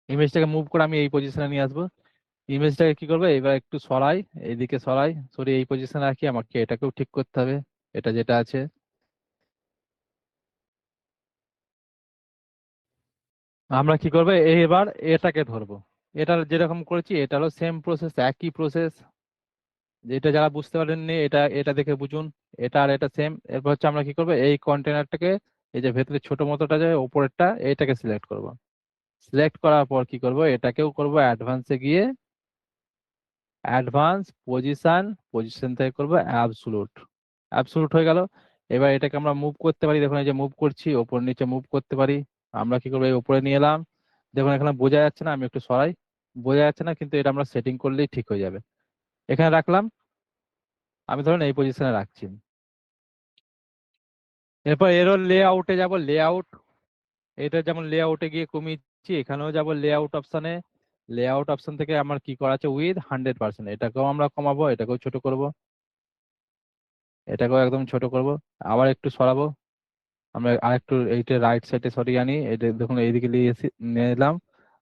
ইমেজটাকে মুভ করে আমি এই পজিশনে নিয়ে আসবো। ইমেজটাকে কি করবো, এবার একটু সরাই, এইদিকে সরাই, সরিয়ে এই পজিশনে রাখি। আমাকে এটাকেও ঠিক করতে হবে, এটা যেটা আছে। আমরা কি করবো, এবার এটাকে ধরবো। এটা যেরকম করেছি এটারও সেম প্রসেস, একই প্রসেস। এটা যারা বুঝতে পারেননি এটা এটা দেখে বুঝুন, এটা আর এটা সেম। এরপর হচ্ছে আমরা কি করবো, এই কন্টেনারটাকে, এই যে ভেতরে ছোট মতোটা যে উপরেরটা, এটাকে সিলেক্ট করব। সিলেক্ট করার পর কি করব, এটাকেও করব অ্যাডভান্সে গিয়ে অ্যাডভান্স পজিশন, পজিশন থেকে করব অ্যাবসলুট। অ্যাবসলুট হয়ে গেল। এবার এটাকে আমরা মুভ করতে পারি, দেখুন এই যে মুভ করছি, ওপর নিচে মুভ করতে পারি। আমরা কি করবো, এই উপরে নিয়ে এলাম। দেখুন এখানে বোঝা যাচ্ছে না, আমি একটু সরাই, বোঝা যাচ্ছে না, কিন্তু এটা আমরা সেটিং করলেই ঠিক হয়ে যাবে। এখানে রাখলাম, আমি ধরুন এই পজিশনে রাখছি। এরপর এরও লেআউটে যাব, লেআউট, এটা যেমন লেআউটে গিয়ে কমিয়েছি, এখানেও যাব লেআউট অপশনে। লেআউট অপশন থেকে আমার কি করা আছে, উইথ 100%, এটাকেও আমরা কমাবো, এটাকেও ছোট করব, এটাকেও একদম ছোট করব। আবার একটু সরাবো, আমরা আরেকটু এইটা রাইট সাইডে সরিয়ে আনি, এটা দেখুন এইদিকে নিয়ে এলাম।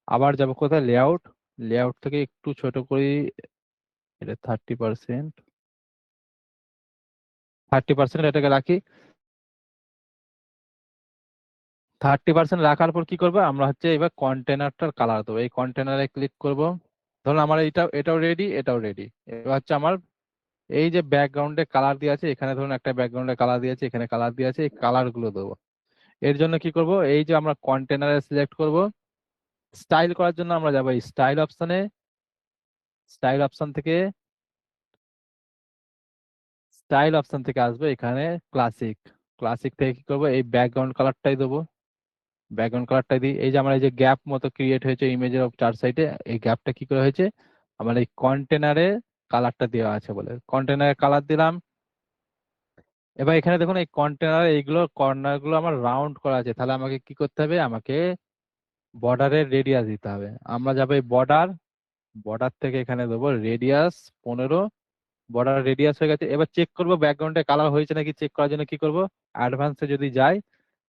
আবার যাব কোথায়, লেআউট, লেআউট থেকে একটু ছোট করি, এটা 30%, 30% এটাকে রাখি। 30% রাখার পর কি করবো, আমরা হচ্ছে এবার কন্টেনারটার কালার দেবো। এই কন্টেনারে ক্লিক করব। ধরুন আমার এটাও রেডি, এটাও রেডি। এবার হচ্ছে আমার এই যে ব্যাকগ্রাউন্ডে কালার দিয়ে আছে, এখানে ধরুন একটা ব্যাকগ্রাউন্ডে কালার দিয়ে আছে, এখানে কালার দিয়ে আছে, এই কালার গুলো দেবো। এর জন্য কি করব, এই যে আমরা কন্টেনারে সিলেক্ট করব। স্টাইল করার জন্য আমরা যাবো এই স্টাইল অপশনে। স্টাইল অপশন থেকে, স্টাইল অপশন থেকে আসবে এখানে ক্লাসিক। ক্লাসিক থেকে কি করবো, এই ব্যাকগ্রাউন্ড কালারটাই দেবো। ব্যাকগ্রাউন্ড কালারটা দিই। এই যে আমার এই যে গ্যাপ মতো ক্রিয়েট হয়েছে ইমেজের চার সাইডে, এই গ্যাপটা কি করে হয়েছে, আমার এই কন্টেনারে কালারটা দেওয়া আছে বলে কন্টেনারে কালার দিলাম। এবার এখানে দেখুন এই কন্টেনার এইগুলো কর্নার গুলো আমার রাউন্ড করা আছে, তাহলে আমাকে কি করতে হবে, আমাকে বর্ডারের রেডিয়াস দিতে হবে। আমরা যাবো এই বর্ডার, বর্ডার থেকে এখানে দেবো রেডিয়াস 15। বর্ডার রেডিয়াস হয়ে গেছে। এবার চেক করবো ব্যাকগ্রাউন্ডে কালার হয়েছে নাকি। চেক করার জন্য কি করব, অ্যাডভান্সে যদি যাই,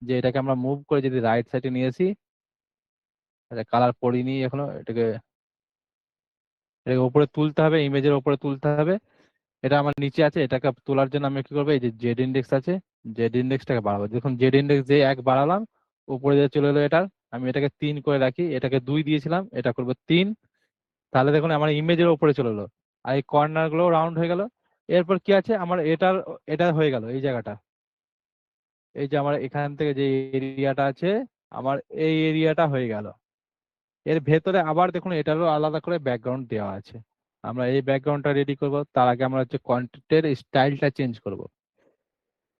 যে এটাকে আমরা মুভ করে যদি রাইট সাইডে নিয়ে আসি, কালার করিনি এখনো, এটাকে এটাকে উপরে তুলতে হবে, ইমেজের উপরে তুলতে হবে। এটা আমার নিচে আছে, এটাকে তোলার জন্য আমি কি করবো, এই যে জেড ইন্ডেক্স আছে, জেড ইন্ডেক্সটাকে বাড়াবো। দেখুন জেড ইন্ডেক্স যে 1 বাড়ালাম, উপরে যে চলে এলো এটার। আমি এটাকে 3 করে রাখি, এটাকে 2 দিয়েছিলাম, এটা করবো 3। তাহলে দেখুন আমার ইমেজের উপরে চলে এলো, আর এই কর্নার গুলো রাউন্ড হয়ে গেল। এরপর কি আছে আমার এটা হয়ে গেল এই জায়গাটা। এই যে আমার এখান থেকে যে এরিয়াটা আছে, আমার এই এরিয়াটা হয়ে গেল। এর ভেতরে আবার দেখুন এটারও আলাদা করে ব্যাকগ্রাউন্ড দেওয়া আছে। আমরা এই ব্যাকগ্রাউন্ডটা রেডি করব, তার আগে আমরা হচ্ছে কন্টেন্টের স্টাইলটা চেঞ্জ করব।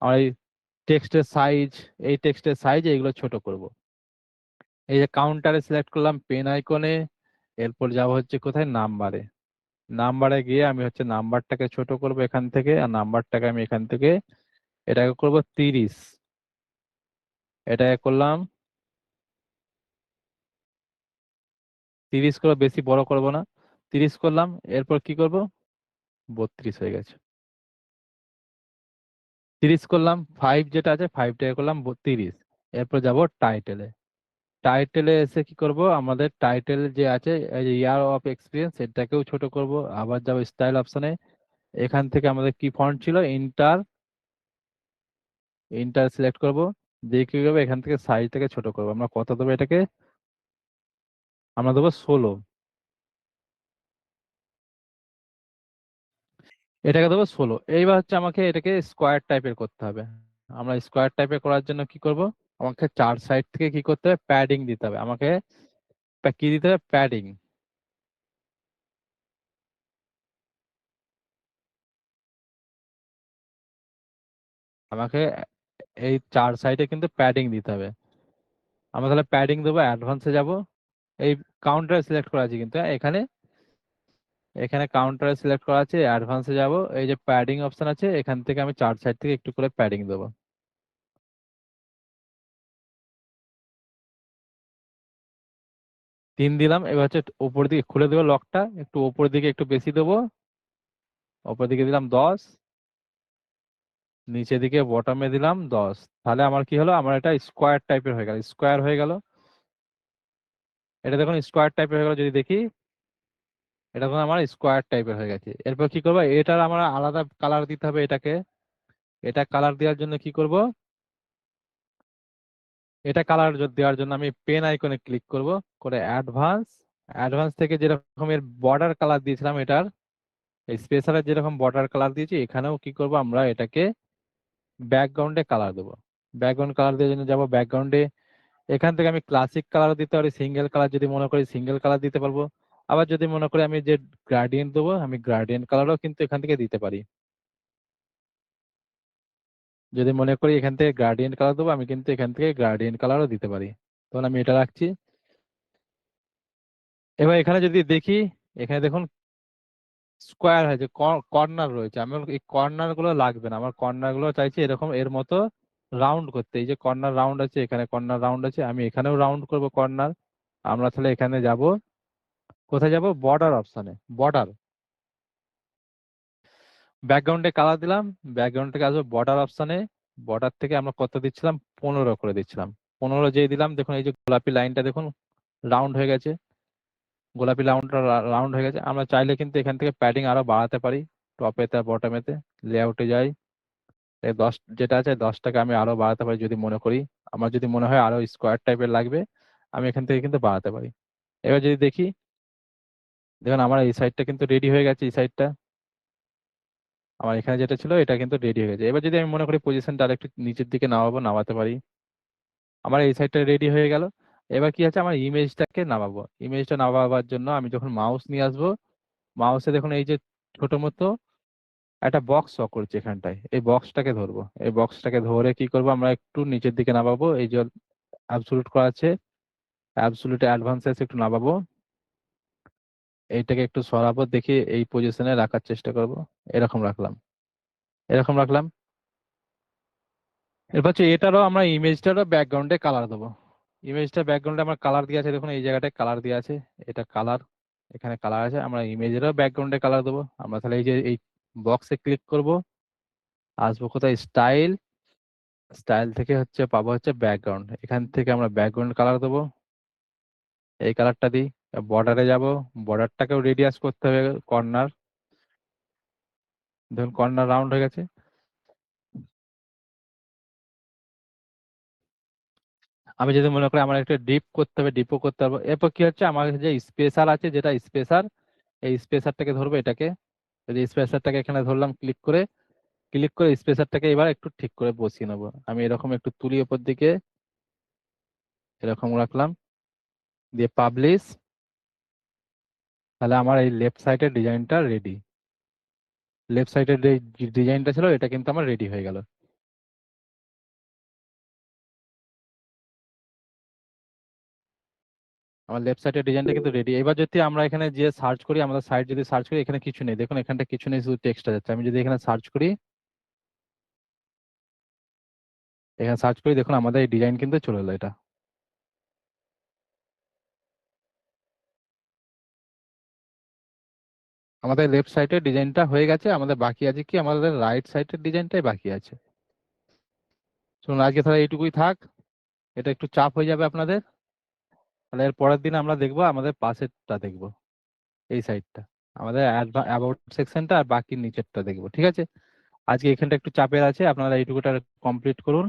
আমরা এই টেক্সটের সাইজ, এই টেক্সটের সাইজ এইগুলো ছোট করব। এই যে কাউন্টারে সিলেক্ট করলাম পেন আইকনে, এরপর যাব হচ্ছে কোথায়, নাম্বারে। নাম্বারে গিয়ে আমি হচ্ছে নাম্বারটাকে ছোট করব এখান থেকে, আর নাম্বারটাকে আমি এখান থেকে এটাকে করব 30। এটাকে করলাম 30 করে, বেশি বড় করব না, 30 করলাম। এরপর কি করব, 32 হয়ে গেছে। 30 করলাম, 5 যেটা আছে 5টাকে করলাম 30। এরপর যাব টাইটেলে। টাইটেলে এসে কি করব, আমাদের টাইটেল যে আছে এই যে ইয়ার অফ এক্সপিরিয়েন্স, এটাকেও ছোট করব। আবার যাব স্টাইল অপশনে, এখান থেকে আমাদের কি ফন্ট ছিল, ইন্টার, ইন্টার সিলেক্ট করব। দিয়ে কি করবো, এখান থেকে সাইজটাকে ছোট করবো। আমরা কত দেবো এটাকে, আমরা দেবো 16। এটাকে দেবো 16। এইবার হচ্ছে আমাকে এটাকে স্কোয়ার টাইপের করতে হবে। আমরা স্কোয়ার টাইপের করার জন্য কি করব, আমাকে 4 সাইড থেকে কি করতে হবে, প্যাডিং দিতে হবে। আমাকে কি দিতে হবে, প্যাডিং। আমাকে এই 4 সাইডে কিন্তু প্যাডিং দিতে হবে। আমরা তাহলে প্যাডিং দেবো, অ্যাডভান্সে যাব। এই কাউন্টার সিলেক্ট করা আছে কিন্তু, এখানে এখানে কাউন্টারে সিলেক্ট করা আছে, অ্যাডভান্সে যাব। এই যে প্যাডিং অপশন আছে, এখান থেকে আমি 4 সাইড থেকে একটু করে প্যাডিং দেবো। 3 দিলাম। এবার হচ্ছে উপর দিকে খুলে দেবো লকটা, একটু উপর দিকে একটু বেশি দেবো। উপর দিকে দিলাম 10, নিচে দিকে বটমে দিলাম 10। তাহলে আমার কি হলো, আমার এটা স্কোয়ার টাইপের হয়ে গেল, স্কোয়ার হয়ে গেল। এটা দেখুন স্কোয়ার টাইপের হয়ে গেল। যদি দেখি, এটা দেখুন আমার স্কোয়ার টাইপের হয়ে গেছে। এরপর কি করবো, এটার আমার আলাদা কালার দিতে হবে এটাকে। এটা কালার দেওয়ার জন্য কি করব, এটা কালার দেওয়ার জন্য আমি পেন আইকনে ক্লিক করব, করে অ্যাডভান্স, অ্যাডভান্স থেকে যেরকম এর বর্ডার কালার দিয়েছিলাম এটার, এই স্পেসারের যেরকম বর্ডার কালার দিয়েছি, এখানেও কি করব, আমরা এটাকে ব্যাকগ্রাউন্ডে কালার দেবো। ব্যাকগ্রাউন্ড কালার দেওয়ার জন্য যাবো ব্যাকগ্রাউন্ডে, এখান থেকে আমি ক্লাসিক কালার দিতে পারি, সিঙ্গেল কালার যদি মনে করি সিঙ্গেল কালার দিতে পারবো। আবার যদি মনে করি আমি যে গ্রাডিয়েন্ট দেবো, আমি গ্রাডিয়েন্ট কালারও কিন্তু এখান থেকে দিতে পারি। যদি মনে করি এখান থেকে গ্রাডিয়েন্ট কালার দেবো, আমি কিন্তু এখান থেকে গ্রাডিয়েন্ট কালারও দিতে পারি। তখন আমি এটা রাখছি। এবার এখানে যদি দেখি, এখানে দেখুন স্কোয়ার হয়েছে, কর্নার রয়েছে। আমি এই কর্নার গুলো লাগবে না, আমার কর্নার গুলো চাইছি এরকম এর মতো রাউন্ড করতে। এই যে কর্নার রাউন্ড আছে, এখানে কর্নার রাউন্ড আছে, আমি এখানেও রাউন্ড করব কর্নার। আমরা তাহলে এখানে যাব, কোথায় যাব, বর্ডার অপশনে, বর্ডার, ব্যাকগ্রাউন্ডে কালার দিলাম। ব্যাকগ্রাউন্ড থেকে আসবো বর্ডার অপশনে, বর্ডার থেকে আমরা কত দিচ্ছিলাম, 15 করে দিচ্ছিলাম। 15 যেই দিলাম, দেখুন এই যে গোলাপি লাইনটা দেখুন রাউন্ড হয়ে গেছে, গোলাপি রাউন্ডটা রাউন্ড হয়ে গেছে। আমরা চাইলে কিন্তু এখান থেকে প্যাডিং আরো বাড়াতে পারি, টপেতে আর বটমেতে। লেআউটে যাই, এই 10 যেটা আছে 10টাকে আমি আরো বাড়াতে পারি যদি মনে করি। আমার যদি মনে হয় আরো স্কোয়ার টাইপের লাগবে, আমি এখান থেকে কিন্তু বাড়াতে পারি। এবার যদি দেখি, দেখুন আমার এই সাইডটা কিন্তু রেডি হয়ে গেছে। এই সাইডটা আমার এখানে যেটা ছিল এটা কিন্তু রেডি হয়ে গেছে। এবার যদি আমি মনে করি পজিশনটা আরেকটু নিচের দিকে নামাবো, নামাতে পারি। আমার এই সাইডটা রেডি হয়ে গেল। এবার কি আছে, আমার ইমেজটাকে নামাবো। ইমেজটা নামাবার জন্য আমি যখন মাউস নিয়ে আসবো, মাউসে দেখুন এই যে ছোট মতো একটা বক্স শো করছে এখানটায়, এই বক্সটাকে ধরবো। এই বক্সটাকে ধরে কি করবো, আমরা একটু নিচের দিকে নামাবো। এই যে অ্যাবসোলুট করা আছে, অ্যাবসোলুট অ্যাডভান্স একটু নামাবো। এইটাকে একটু সরাবো, দেখি এই পজিশনে রাখার চেষ্টা করব। এরকম রাখলাম, এরকম রাখলাম। এরপর হচ্ছে এটারও আমরা ইমেজটারও ব্যাকগ্রাউন্ডে কালার দেবো। ইমেজটা ব্যাকগ্রাউন্ডে আমার কালার দিয়ে আছে, দেখুন এই জায়গাটায় কালার দিয়ে আছে, এটা কালার। এখানে কালার আছে, আমরা ইমেজেরও ব্যাকগ্রাউন্ডে কালার দেবো। আমরা তাহলে এই যে এই বক্সে ক্লিক করব, আসবো কোথায়, স্টাইল, স্টাইল থেকে হচ্ছে পাবো হচ্ছে ব্যাকগ্রাউন্ড, এখান থেকে আমরা ব্যাকগ্রাউন্ড কালার দেবো, এই কালারটা দিই। বর্ডারে যাব, বর্ডারটাকেও রেডিয়াস করতে হবে, কর্নার, দেখুন কর্নার রাউন্ড হয়ে গেছে। আমি যদি মনে করি আমার একটা ডিপ করতে হবে, ডিপও করতে পারবো। এরপর কি হচ্ছে, আমার যে স্পেসার আছে, যেটা স্পেসার, এই স্পেসারটাকে ধরবো, এটাকে যদি স্পেসারটাকে এখানে ধরলাম, ক্লিক করে স্পেসারটাকে এবার একটু ঠিক করে বসিয়ে নেবো। আমি এরকম একটু তুলি ওপর দিকে, এরকম রাখলাম, দিয়ে পাবলিশ। তাহলে আমার এই লেফট সাইডের ডিজাইনটা রেডি। লেফট সাইডের যে ডিজাইনটা ছিল এটা কিন্তু আমার রেডি হয়ে গেল। আমার লেফট সাইডের ডিজাইনটা কিন্তু রেডি। এবার যদি আমরা এখানে যে সার্চ করি, আমাদের সাইট যদি সার্চ করি, এখানে কিছু নেই, দেখুন এখানটা কিছু নেই, শুধু টেক্সটটা যাচ্ছে। আমি যদি এখানে সার্চ করি, এখানে সার্চ করি, দেখুন আমাদের এই ডিজাইন কিন্তু চলে এলো এটা। আমাদের লেফট সাইডের ডিজাইনটা হয়ে গেছে, আমাদের বাকি আছে কি, আমাদের রাইট সাইডের ডিজাইনটাই বাকি আছে। শুনুন, আজকে তাহলে এইটুকুই থাক, এটা একটু চাপ হয়ে যাবে আপনাদের। তাহলে এর পরের দিন আমরা দেখবো আমাদের পাশেরটা দেখবো, এই সাইডটা, আমাদের অ্যাবাউট সেকশনটা, আর বাকি নিচেরটা দেখবো, ঠিক আছে? আজকে এখানটা একটু চাপের আছে, আপনারা এইটুকুটা কমপ্লিট করুন।